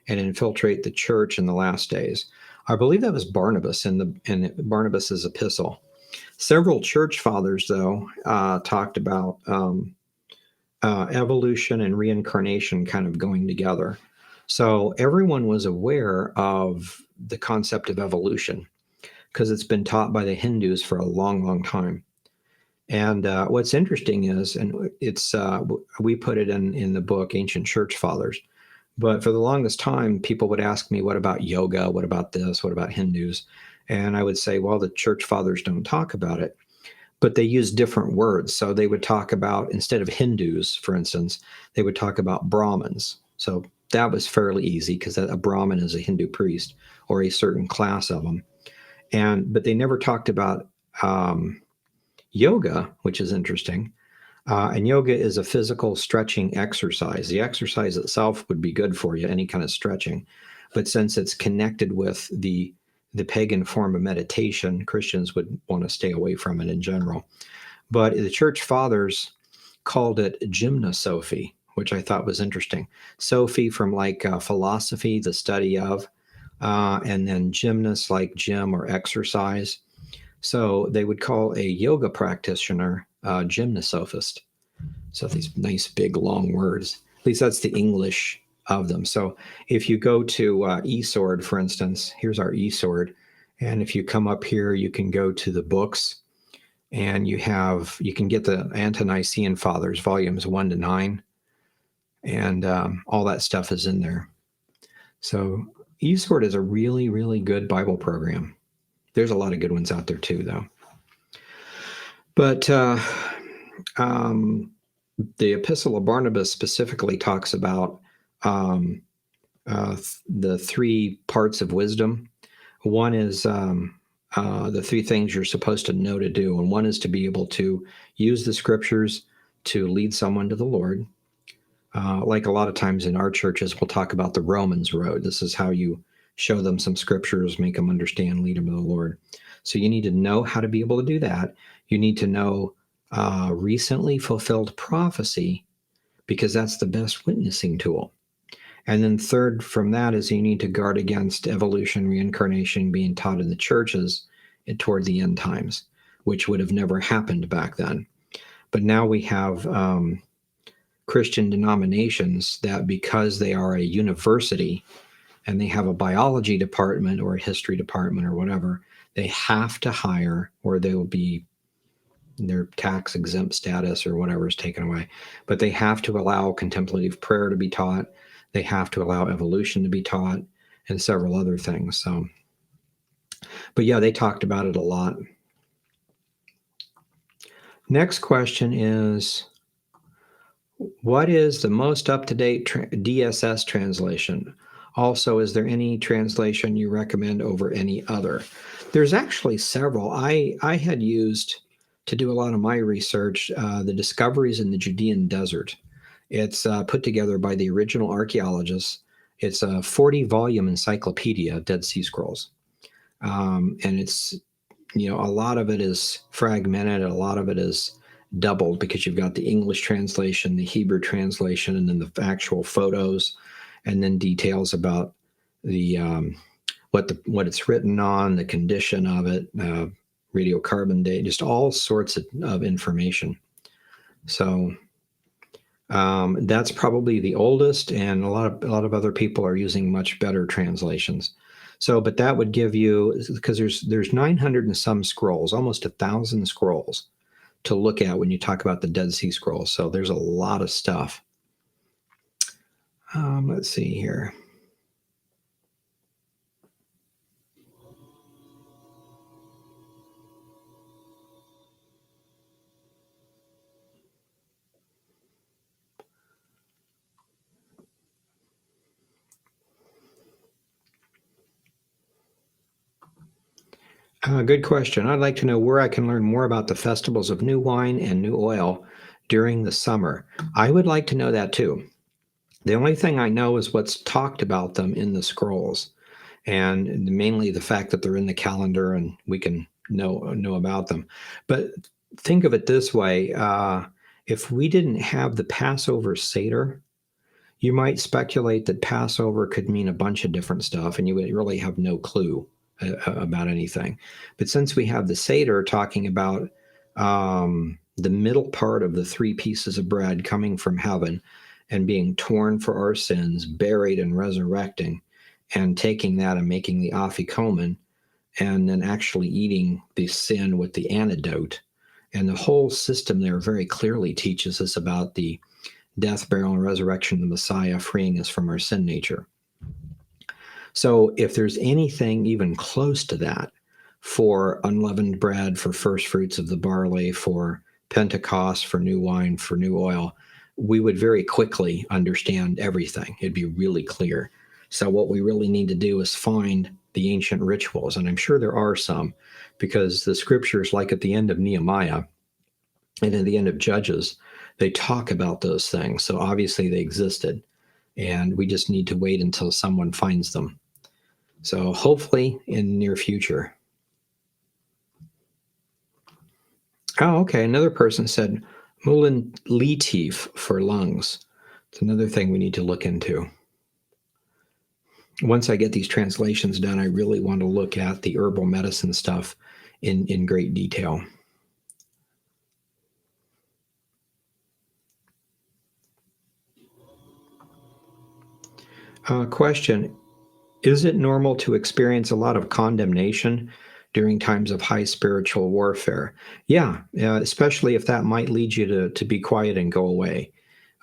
and infiltrate the church in the last days? I believe that was Barnabas in Barnabas's epistle. Several church fathers, though, talked about evolution and reincarnation kind of going together. So everyone was aware of the concept of evolution, because it's been taught by the Hindus for a long, long time. And what's interesting is, and it's we put it in the book, Ancient Church Fathers, but for the longest time, people would ask me, what about yoga? What about this? What about Hindus? And I would say, well, the church fathers don't talk about it, but they use different words. So they would talk about, instead of Hindus, for instance, they would talk about Brahmins. So that was fairly easy, because a Brahmin is a Hindu priest or a certain class of them. But they never talked about yoga, which is interesting. And yoga is a physical stretching exercise. The exercise itself would be good for you, any kind of stretching. But since it's connected with the pagan form of meditation, Christians would want to stay away from it in general. But the church fathers called it gymnosophy, which I thought was interesting. Sophie from like philosophy, the study of, and then gymnast, like gym or exercise. So they would call a yoga practitioner a gymnosophist. So these nice big long words. At least that's the English of them. So if you go to eSword, for instance, here's our eSword. And if you come up here, you can go to the books And you can get the Ante-Nicene Fathers, volumes 1 to 9, and all that stuff is in there. So eSword is a really, really good Bible program. There's a lot of good ones out there too, though. But the Epistle of Barnabas specifically talks about the three parts of wisdom. One is the three things you're supposed to know to do, and one is to be able to use the scriptures to lead someone to the Lord. Like a lot of times in our churches, we'll talk about the Romans road. This is how you show them some scriptures, make them understand, lead them to the Lord. So you need to know how to be able to do that. You need to know recently fulfilled prophecy, because that's the best witnessing tool. And then third from that is you need to guard against evolution, reincarnation being taught in the churches toward the end times, which would have never happened back then. But now we have Christian denominations that, because they are a university and they have a biology department or a history department or whatever, they have to hire, or they will be, their tax exempt status or whatever is taken away. But they have to allow contemplative prayer to be taught. They have to allow evolution to be taught, and several other things. So, but yeah, they talked about it a lot. Next question is, what is the most up-to-date DSS translation? Also, is there any translation you recommend over any other? There's actually several. I had used, to do a lot of my research, the Discoveries in the Judean Desert. It's put together by the original archaeologists. It's a 40-volume encyclopedia of Dead Sea Scrolls. And it's, a lot of it is fragmented, a lot of it is doubled, because you've got the English translation, the Hebrew translation, and then the actual photos, and then details about the what it's written on, the condition of it, radiocarbon date, just all sorts of information. So that's probably the oldest, and a lot of other people are using much better translations. So, but that would give you, because there's 900 and some scrolls, almost 1,000 scrolls to look at when you talk about the Dead Sea Scrolls. So there's a lot of stuff. Let's see here. Good question. I'd like to know where I can learn more about the festivals of new wine and new oil during the summer. I would like to know that too. The only thing I know is what's talked about them in the scrolls, and mainly the fact that they're in the calendar and we can know about them. But think of it this way. If we didn't have the Passover Seder, you might speculate that Passover could mean a bunch of different stuff, and you would really have no clue about anything. But since we have the Seder talking about the middle part of the three pieces of bread coming from heaven and being torn for our sins, buried and resurrecting, and taking that and making the afikomen, and then actually eating the sin with the antidote. And the whole system there very clearly teaches us about the death, burial, and resurrection of the Messiah, freeing us from our sin nature. So if there's anything even close to that for unleavened bread, for first fruits of the barley, for Pentecost, for new wine, for new oil, we would very quickly understand everything. It'd be really clear. So what we really need to do is find the ancient rituals, and I'm sure there are some, because the scriptures, like at the end of Nehemiah and at the end of Judges, they talk about those things. So obviously they existed, and we just need to wait until someone finds them. So hopefully in the near future. Oh, okay. Another person said Mulin Letif for lungs. It's another thing we need to look into. Once I get these translations done, I really want to look at the herbal medicine stuff in great detail. Question: is it normal to experience a lot of condemnation during times of high spiritual warfare. Yeah, especially if that might lead you to be quiet and go away.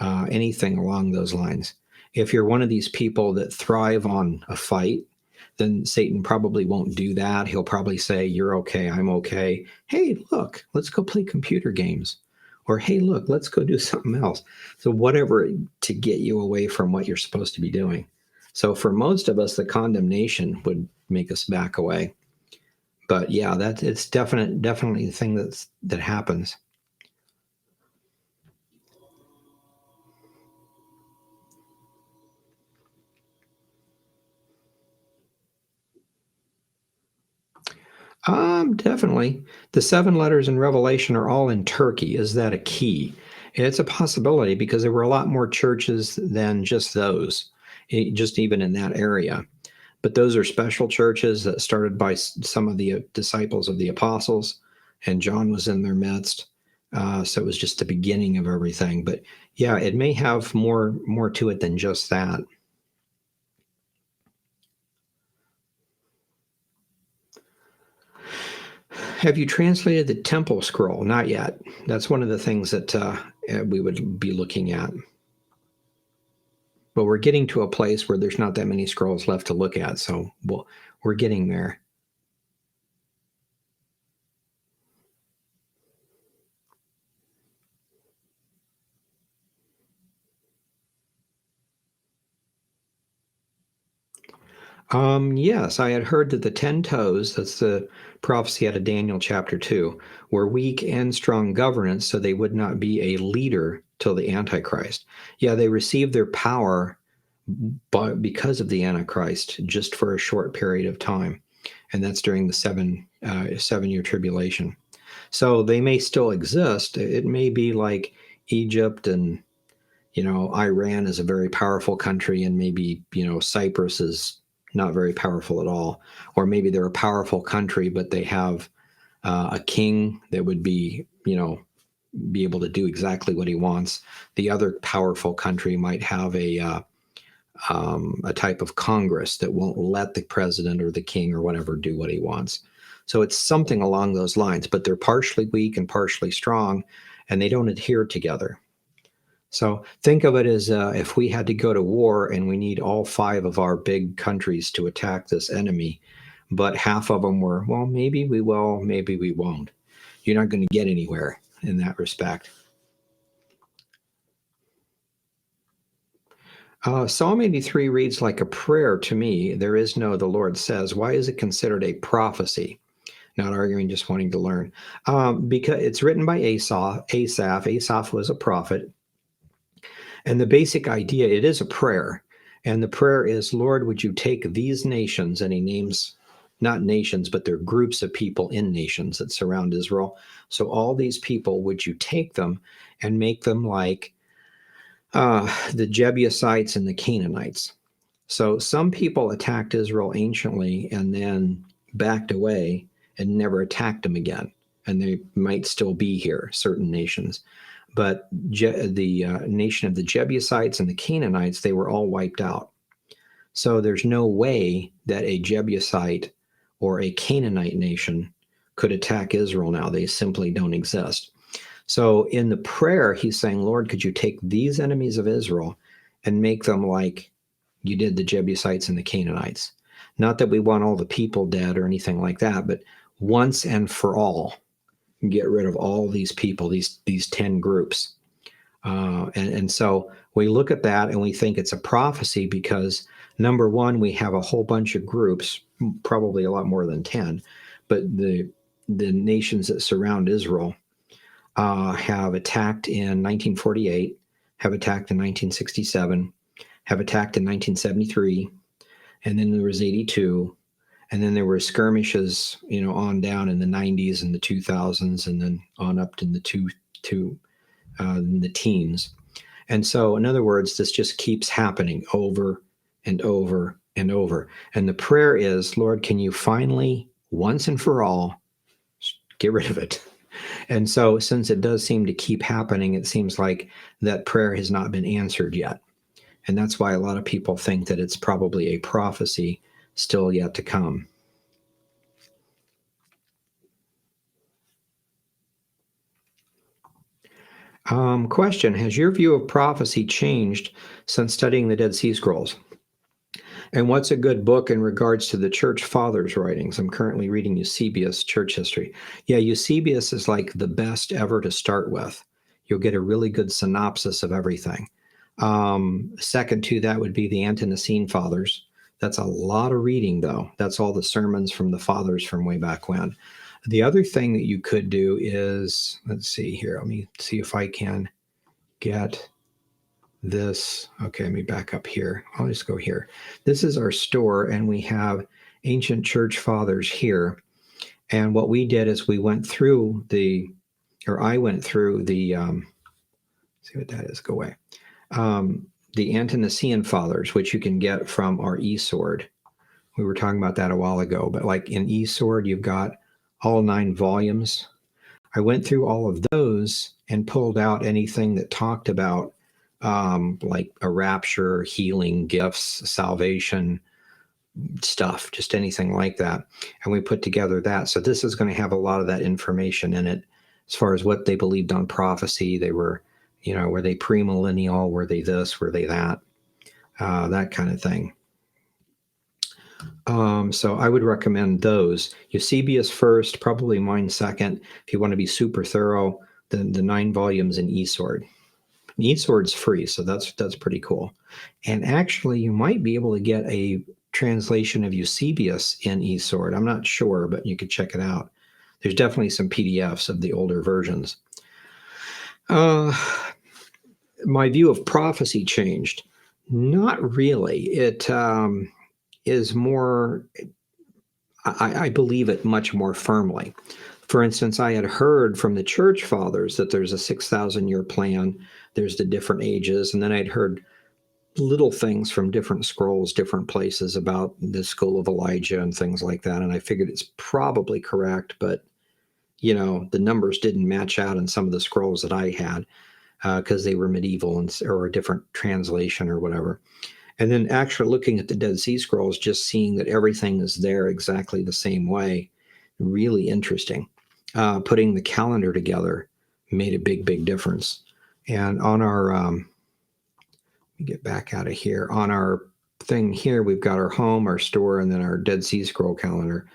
Anything along those lines. If you're one of these people that thrive on a fight, then Satan probably won't do that. He'll probably say, you're okay, I'm okay. Hey, look, let's go play computer games. Or, hey, look, let's go do something else. So whatever to get you away from what you're supposed to be doing. So for most of us, the condemnation would make us back away. But yeah, it's definitely the thing that happens. Definitely. The 7 letters in Revelation are all in Turkey. Is that a key? It's a possibility because there were a lot more churches than just those, just even in that area. But those are special churches that started by some of the disciples of the apostles, and John was in their midst. So it was just the beginning of everything. But yeah, it may have more to it than just that. Have you translated the temple scroll? Not yet. That's one of the things that we would be looking at. But we're getting to a place where there's not that many scrolls left to look at, so we're getting there. Yes, I had heard that the 10 toes, that's the prophecy out of Daniel chapter 2, were weak and strong governance, so they would not be a leader till the Antichrist. Yeah, they received their power because of the Antichrist just for a short period of time. And that's during the 7-year tribulation. So they may still exist. It may be like Egypt and, Iran is a very powerful country, and maybe, Cyprus is not very powerful at all. Or maybe they're a powerful country, but they have a king that would be able to do exactly what he wants. The other powerful country might have a type of Congress that won't let the president or the king or whatever do what he wants. So it's something along those lines, but they're partially weak and partially strong, and they don't adhere together. So think of it as if we had to go to war and we need all 5 of our big countries to attack this enemy, but half of them were, well, maybe we will, maybe we won't. You're not going to get anywhere in that respect. Psalm 83 reads like a prayer to me. There is no, the Lord says. Why is it considered a prophecy? Not arguing, just wanting to learn. Because it's written by Asaph. Asaph was a prophet. And the basic idea, it is a prayer. And the prayer is, Lord, would you take these nations, and he names not nations, but they're groups of people in nations that surround Israel. So all these people, would you take them and make them like the Jebusites and the Canaanites? So some people attacked Israel anciently and then backed away and never attacked them again. And they might still be here, certain nations. But the nation of the Jebusites and the Canaanites, they were all wiped out. So there's no way that a Jebusite or a Canaanite nation could attack Israel now. They simply don't exist. So in the prayer, he's saying, Lord, could you take these enemies of Israel and make them like you did the Jebusites and the Canaanites? Not that we want all the people dead or anything like that, but once and for all, get rid of all these people, these 10 groups. And so we look at that and we think it's a prophecy because, number one, we have a whole bunch of groups, probably a lot more than 10, but the nations that surround Israel have attacked in 1948, have attacked in 1967, have attacked in 1973, and then there was 82, and then there were skirmishes, on down in the 90s and the 2000s, and then on up in the teens. And so, in other words, this just keeps happening over and over and over. And the prayer is, Lord, can you finally, once and for all, get rid of it? And so, since it does seem to keep happening, it seems like that prayer has not been answered yet. And that's why a lot of people think that it's probably a prophecy still yet to come. Question: has your view of prophecy changed since studying the Dead Sea Scrolls? And what's a good book in regards to the church fathers' writings? I'm currently reading Eusebius, Church History. Yeah, Eusebius is like the best ever to start with. You'll get a really good synopsis of everything. Second to that would be the Ante-Nicene Fathers. That's a lot of reading, though. That's all the sermons from the fathers from way back when. The other thing that you could do is, let's see here. Let me see if I can get this. Okay, let me back up here. I'll just go here. This is our store, and we have ancient church fathers here. And what we did is we went through I went through see what that is, go away. The Ante-Nicene Fathers, which you can get from our e-sword. We were talking about that a while ago, but like in e-sword, you've got all 9 volumes. I went through all of those and pulled out anything that talked about like a rapture, healing, gifts, salvation stuff, just anything like that. And we put together that. So this is going to have a lot of that information in it as far as what they believed on prophecy. They were, were they premillennial? Were they this? Were they that? That kind of thing. So I would recommend those. Eusebius first, probably mine second. If you want to be super thorough, then the 9 volumes in eSword. eSword's free, so that's pretty cool. And actually, you might be able to get a translation of Eusebius in eSword. I'm not sure, but you could check it out. There's definitely some PDFs of the older versions. My view of prophecy changed. Not really. It is more, I believe it much more firmly. For instance, I had heard from the church fathers that there's a 6,000-year plan, there's the different ages, and then I'd heard little things from different scrolls, different places about the school of Elijah and things like that, and I figured it's probably correct, but the numbers didn't match out in some of the scrolls that I had because they were medieval or a different translation or whatever. And then actually looking at the Dead Sea Scrolls, just seeing that everything is there exactly the same way, really interesting. Putting the calendar together made a big difference. And on our, get back out of here, on our thing here, we've got our home, our store, and then our Dead Sea Scroll calendar.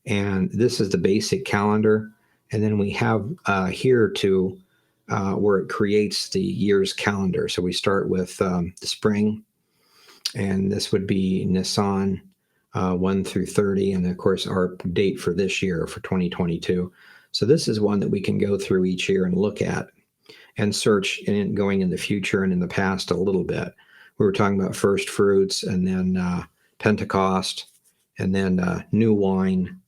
And this is the basic calendar. And then we have here to where it creates the year's calendar. So we start with the spring, and this would be Nisan 1 through 30, and of course our date for this year for 2022. So this is one that we can go through each year and look at and search in going in the future and in the past a little bit. We were talking about first fruits, and then Pentecost, and then new wine,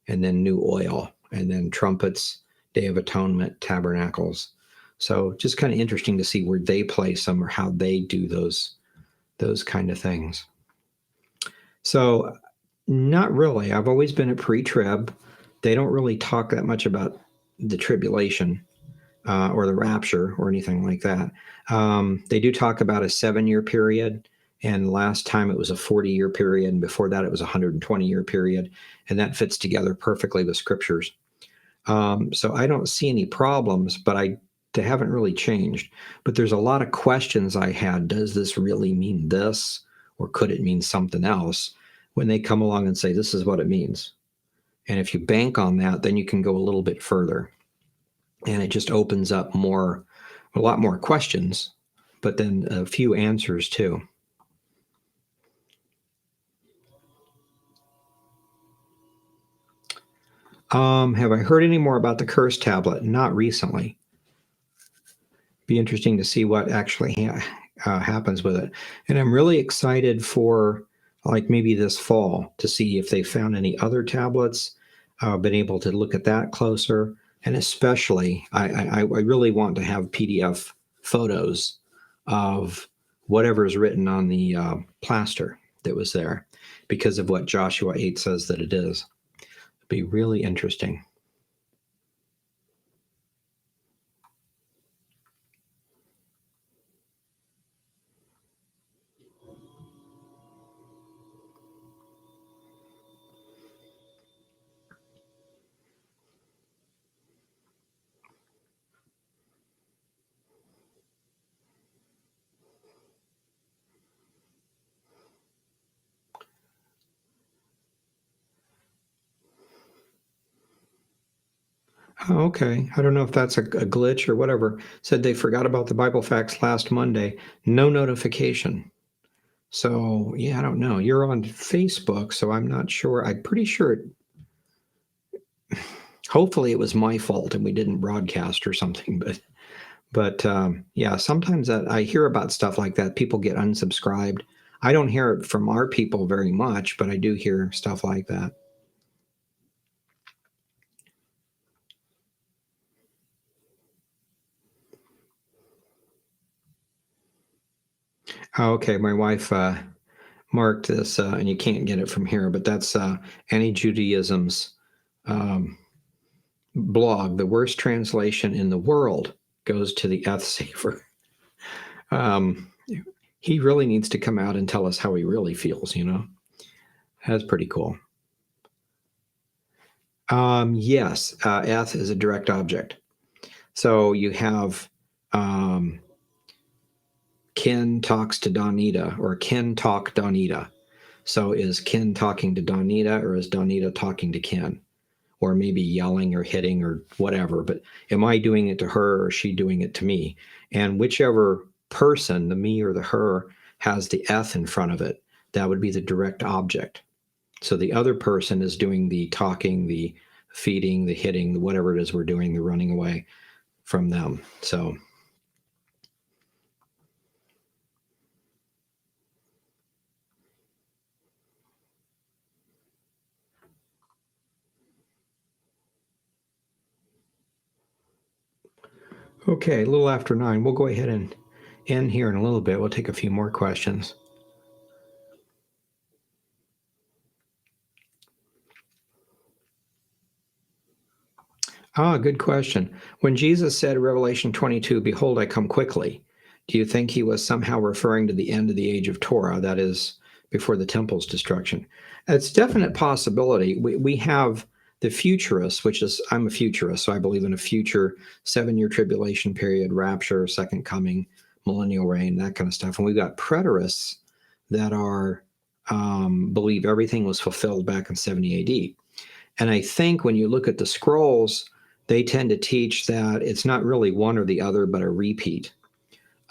and then new oil, and then trumpets, Day of Atonement, Tabernacles. So just kind of interesting to see where they place them or how they do those kind of things. So not really. I've always been a pre-trib. They don't really talk that much about the tribulation or the rapture or anything like that. They do talk about a 7-year period, and last time it was a 40-year period, and before that it was a 120-year period, and that fits together perfectly with scriptures. So I don't see any problems, but they haven't really changed. But there's a lot of questions I had. Does this really mean this? Or could it mean something else? When they come along and say, this is what it means. And if you bank on that, then you can go a little bit further. And it just opens up a lot more questions, but then a few answers too. Have I heard any more about the curse tablet? Not recently. Be interesting to see what actually happens with it. And I'm really excited for like maybe this fall to see if they found any other tablets, been able to look at that closer. And especially, I really want to have PDF photos of whatever is written on the plaster that was there because of what Joshua 8 says that it is. It'd be really interesting. Oh, okay. I don't know if that's a glitch or whatever. Said they forgot about the Bible facts last Monday. No notification. So, yeah, I don't know. You're on Facebook, so I'm not sure. I'm pretty sure hopefully it was my fault and we didn't broadcast or something, but yeah, sometimes I hear about stuff like that. People get unsubscribed. I don't hear it from our people very much, but I do hear stuff like that. Oh, okay, my wife marked this, and you can't get it from here, but that's Anti-Judaism's um, blog. The worst translation in the world goes to the Eth Saver. Um, he really needs to come out and tell us how he really feels, you know? That's pretty cool. Yes, Eth is a direct object. So you have um, Ken talks to Donita, or Ken talk Donita. So is Ken talking to Donita, or is Donita talking to Ken? Or maybe yelling or hitting or whatever. But am I doing it to her, or is she doing it to me? And whichever person, the me or the her, has the Eth in front of it, that would be the direct object. So the other person is doing the talking, the feeding, the hitting, the whatever it is we're doing, the running away from them. So, okay, a little after 9. We'll go ahead and end here in a little bit. We'll take a few more questions. Ah, good question. When Jesus said in Revelation 22, "Behold, I come quickly," do you think he was somehow referring to the end of the age of Torah, that is, before the temple's destruction? It's a definite possibility. We have the futurists, which is, I'm a futurist, so I believe in a future 7-year tribulation period, rapture, second coming, millennial reign, that kind of stuff. And we've got preterists that are believe everything was fulfilled back in 70 AD. And I think when you look at the scrolls, they tend to teach that it's not really one or the other, but a repeat.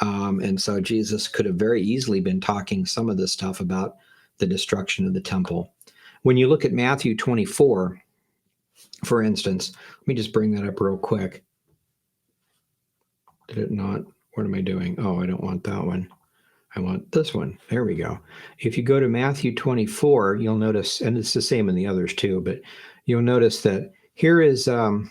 And so Jesus could have very easily been talking some of this stuff about the destruction of the temple. When you look at Matthew 24, for instance, let me just bring that up real quick. Did it not? What am I doing? Oh, I don't want that one. I want this one. There we go. If you go to Matthew 24, you'll notice, and it's the same in the others too, but you'll notice that here is the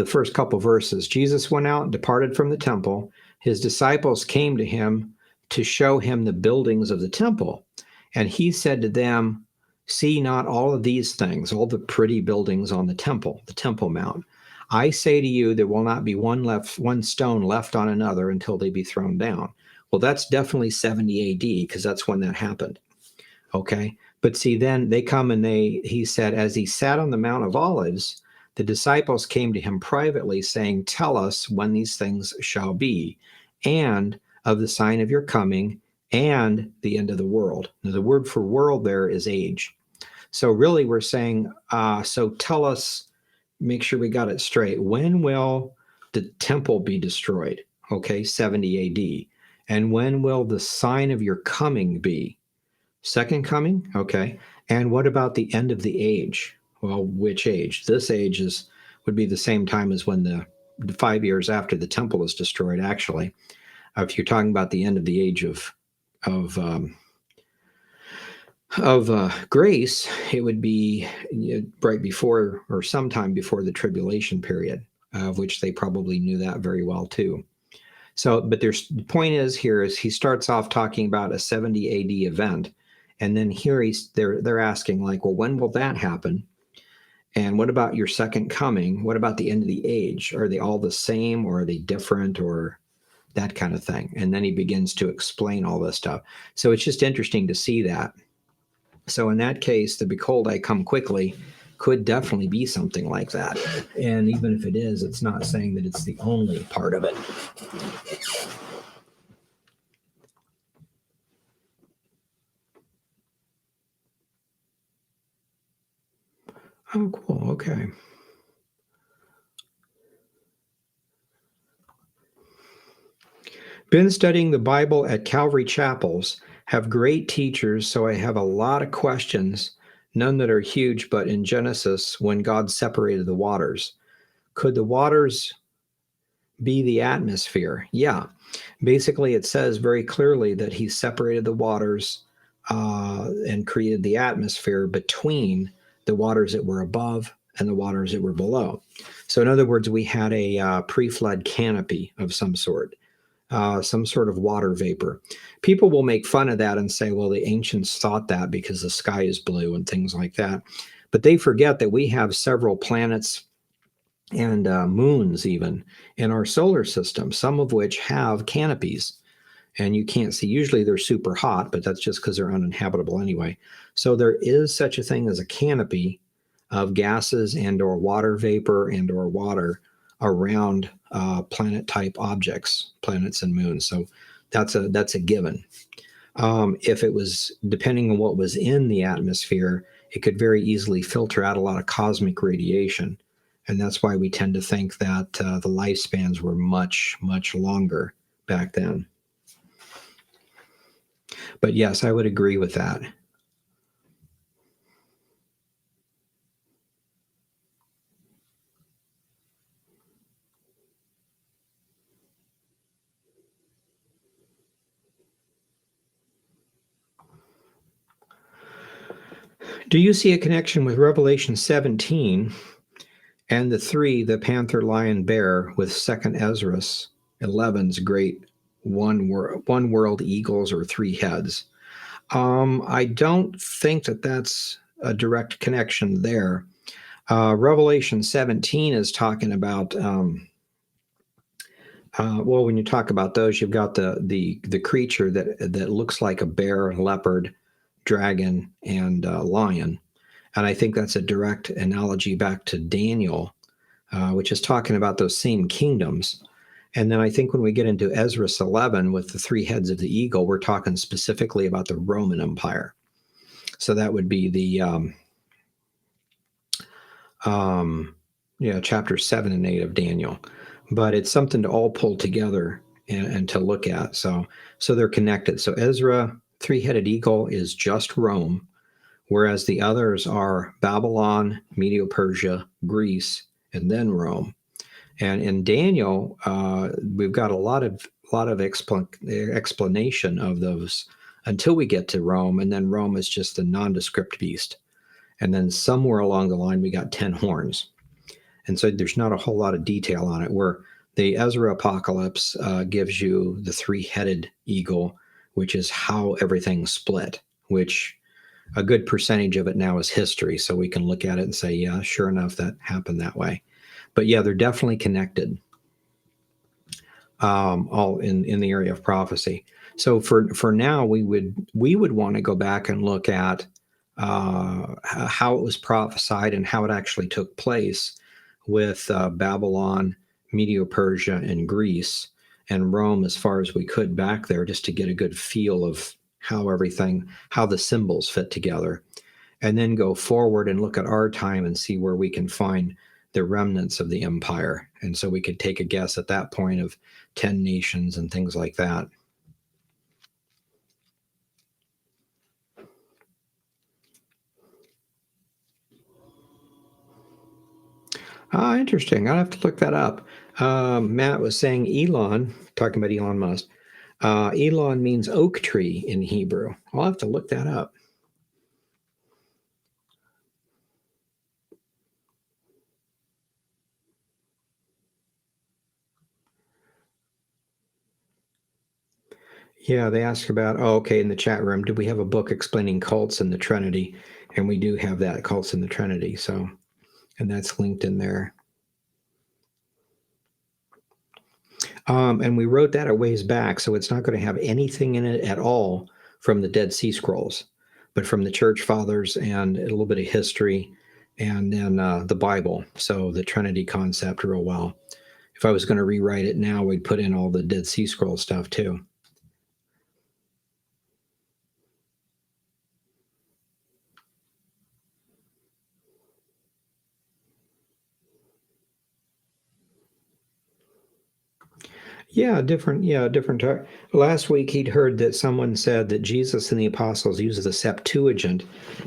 first couple verses. Jesus went out and departed from the temple. His disciples came to him to show him the buildings of the temple. And he said to them, "See not all of these things, all the pretty buildings on the Temple Mount. I say to you, there will not be one stone left on another until they be thrown down." Well, that's definitely 70 AD, because that's when that happened. Okay. But see, then they come and he said, as he sat on the Mount of Olives, the disciples came to him privately, saying, "Tell us when these things shall be, and of the sign of your coming and the end of the world." Now, the word for world there is age. So really we're saying, so tell us, make sure we got it straight. When will the temple be destroyed? Okay, 70 AD. And when will the sign of your coming be? Second coming? Okay. And what about the end of the age? Well, which age? This age would be the same time as when the 5 years after the temple is destroyed, actually. If you're talking about the end of the age of um, grace, it would be right before or sometime before the tribulation period, of which they probably knew that very well too. So, but the point is here is he starts off talking about a 70 AD event, and then here they're asking like, well, when will that happen? And what about your second coming? What about the end of the age? Are they all the same, or are they different, or that kind of thing? And then he begins to explain all this stuff. So it's just interesting to see that. So in that case, the "behold, I come quickly" could definitely be something like that. And even if it is, it's not saying that it's the only part of it. Oh, cool. Okay. Been studying the Bible at Calvary Chapels. Have great teachers, so I have a lot of questions, none that are huge, but in Genesis, when God separated the waters, could the waters be the atmosphere? Yeah. Basically, it says very clearly that he separated the waters and created the atmosphere between the waters that were above and the waters that were below. So, in other words, we had a pre-flood canopy of some sort of water vapor. People will make fun of that and say, well, the ancients thought that because the sky is blue and things like that. But they forget that we have several planets and moons even in our solar system, some of which have canopies. And you can't see, usually they're super hot, but that's just because they're uninhabitable anyway. So there is such a thing as a canopy of gases and or water vapor and or water around planet type objects, planets and moons. So that's a given. If it was depending on what was in the atmosphere, it could very easily filter out a lot of cosmic radiation. And that's why we tend to think that the lifespans were much, much longer back then. But yes, I would agree with that. Do you see a connection with Revelation 17 and the three, the panther, lion, bear, with Second Ezra 11's great one world eagles or three heads? I don't think that that's a direct connection there. Revelation 17 is talking about well, when you talk about those, you've got the creature that looks like a bear, leopard, dragon, and lion, and I think that's a direct analogy back to Daniel, which is talking about those same kingdoms. And then I think when we get into Ezra 11 with the three heads of the eagle, we're talking specifically about the Roman Empire. So that would be the chapter 7 and 8 of Daniel. But it's something to all pull together and to look at. So they're connected. So Ezra, three-headed eagle, is just Rome, whereas the others are Babylon, Medo-Persia, Greece, and then Rome. And in Daniel, we've got a lot of explanation of those until we get to Rome, and then Rome is just a nondescript beast. And then somewhere along the line, we got 10 horns. And so there's not a whole lot of detail on it, where the Ezra Apocalypse gives you the three-headed eagle, which is how everything split, which a good percentage of it now is history. So we can look at it and say, yeah, sure enough, that happened that way. But yeah, they're definitely connected, all in the area of prophecy. So for now, we would want to go back and look at how it was prophesied and how it actually took place with Babylon, Medo-Persia, and Greece, and Rome as far as we could back there, just to get a good feel of how the symbols fit together, and then go forward and look at our time and see where we can find the remnants of the empire. And so we could take a guess at that point of 10 nations and things like that. Interesting. I'll have to look that up. Matt was saying Elon, talking about Elon Musk. Elon means oak tree in Hebrew. I'll have to look that up. Yeah, they ask about, okay, in the chat room, do we have a book explaining cults and the Trinity? And we do have that, Cults in the Trinity. So, and that's linked in there. And we wrote that a ways back, so it's not going to have anything in it at all from the Dead Sea Scrolls, but from the Church Fathers and a little bit of history, and then the Bible. So the Trinity concept real well. If I was going to rewrite it now, we'd put in all the Dead Sea Scroll stuff too. Yeah, different. Last week he'd heard that someone said that Jesus and the apostles used the Septuagint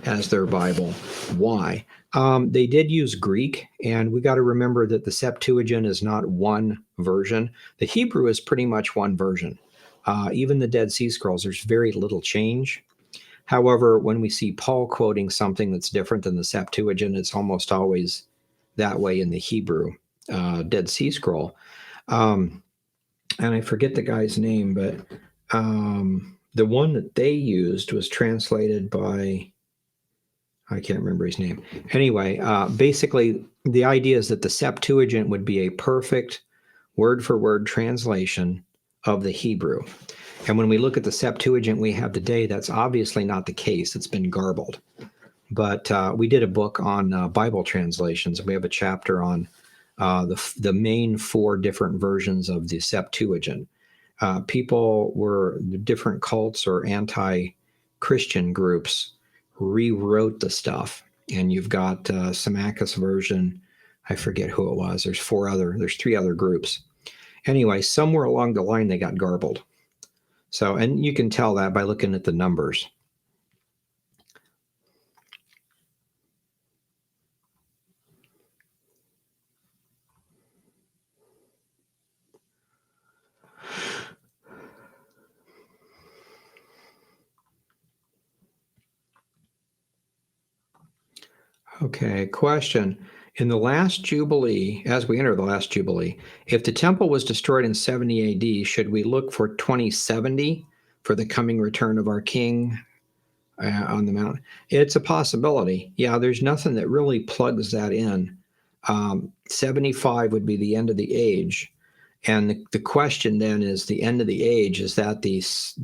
as their Bible. Why? They did use Greek, and we got to remember that the Septuagint is not one version. The Hebrew is pretty much one version. Even the Dead Sea Scrolls, there's very little change. However, when we see Paul quoting something that's different than the Septuagint, it's almost always that way in the Hebrew Dead Sea Scroll. And I forget the guy's name, but the one that they used was translated by, I can't remember his name. Anyway, basically, the idea is that the Septuagint would be a perfect word for word translation of the Hebrew. And when we look at the Septuagint we have today, that's obviously not the case. It's been garbled. But we did a book on Bible translations. We have a chapter on the main four different versions of the Septuagint. Different cults or anti-Christian groups rewrote the stuff. And you've got Symmachus version. I forget who it was. There's three other groups. Anyway, somewhere along the line, they got garbled. So, and you can tell that by looking at the numbers. Okay, question. In the last Jubilee, as we enter the last Jubilee, if the temple was destroyed in 70 AD, should we look for 2070 for the coming return of our King on the mountain? It's a possibility. Yeah, there's nothing that really plugs that in. 75 would be the end of the age. And the question then is, the end of the age, is that the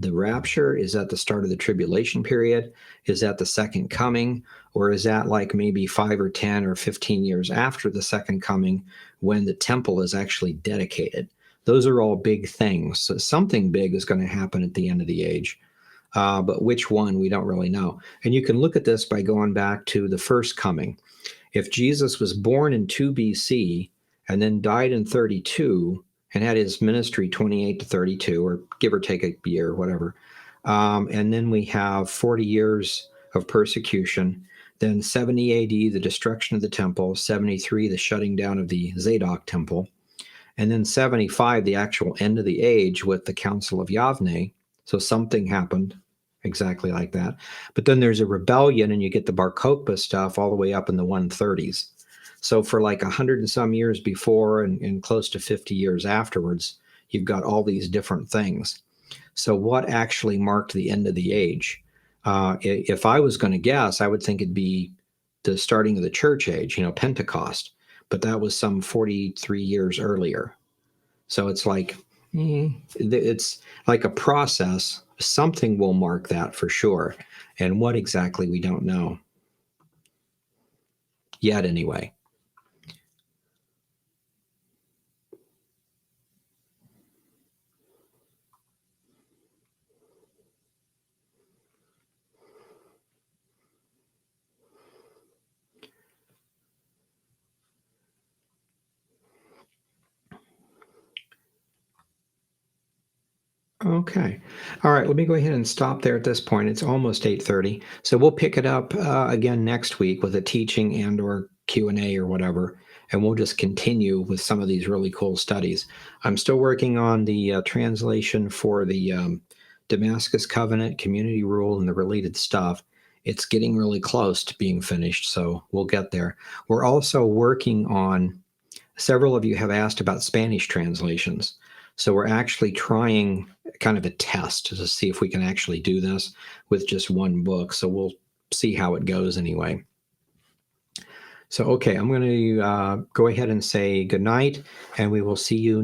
rapture? Is that the start of the tribulation period? Is that the second coming? Or is that like maybe 5 or 10 or 15 years after the second coming when the temple is actually dedicated? Those are all big things. So something big is going to happen at the end of the age. But which one, we don't really know. And you can look at this by going back to the first coming. If Jesus was born in 2 BC and then died in 32 and had his ministry 28 to 32, or give or take a year, whatever, and then we have 40 years of persecution, then 70 AD, the destruction of the temple, 73, the shutting down of the Zadok temple, and then 75, the actual end of the age with the Council of Yavne. So something happened exactly like that. But then there's a rebellion, and you get the Bar Kokhba stuff all the way up in the 130s. So for like 100 and some years before and close to 50 years afterwards, you've got all these different things. So what actually marked the end of the age? If I was going to guess, I would think it'd be the starting of the church age, Pentecost. But that was some 43 years earlier. So it's like, it's like a process. Something will mark that for sure. And what exactly, we don't know. Yet, anyway. Okay. All right. Let me go ahead and stop there at this point. It's almost 8:30. So we'll pick it up again next week with a teaching and or Q&A or whatever. And we'll just continue with some of these really cool studies. I'm still working on the translation for the Damascus Covenant, Community Rule, and the related stuff. It's getting really close to being finished, so we'll get there. We're also working on, several of you have asked about Spanish translations. So we're actually trying kind of a test to see if we can actually do this with just one book. So we'll see how it goes anyway. So, okay, I'm going to go ahead and say good night, and we will see you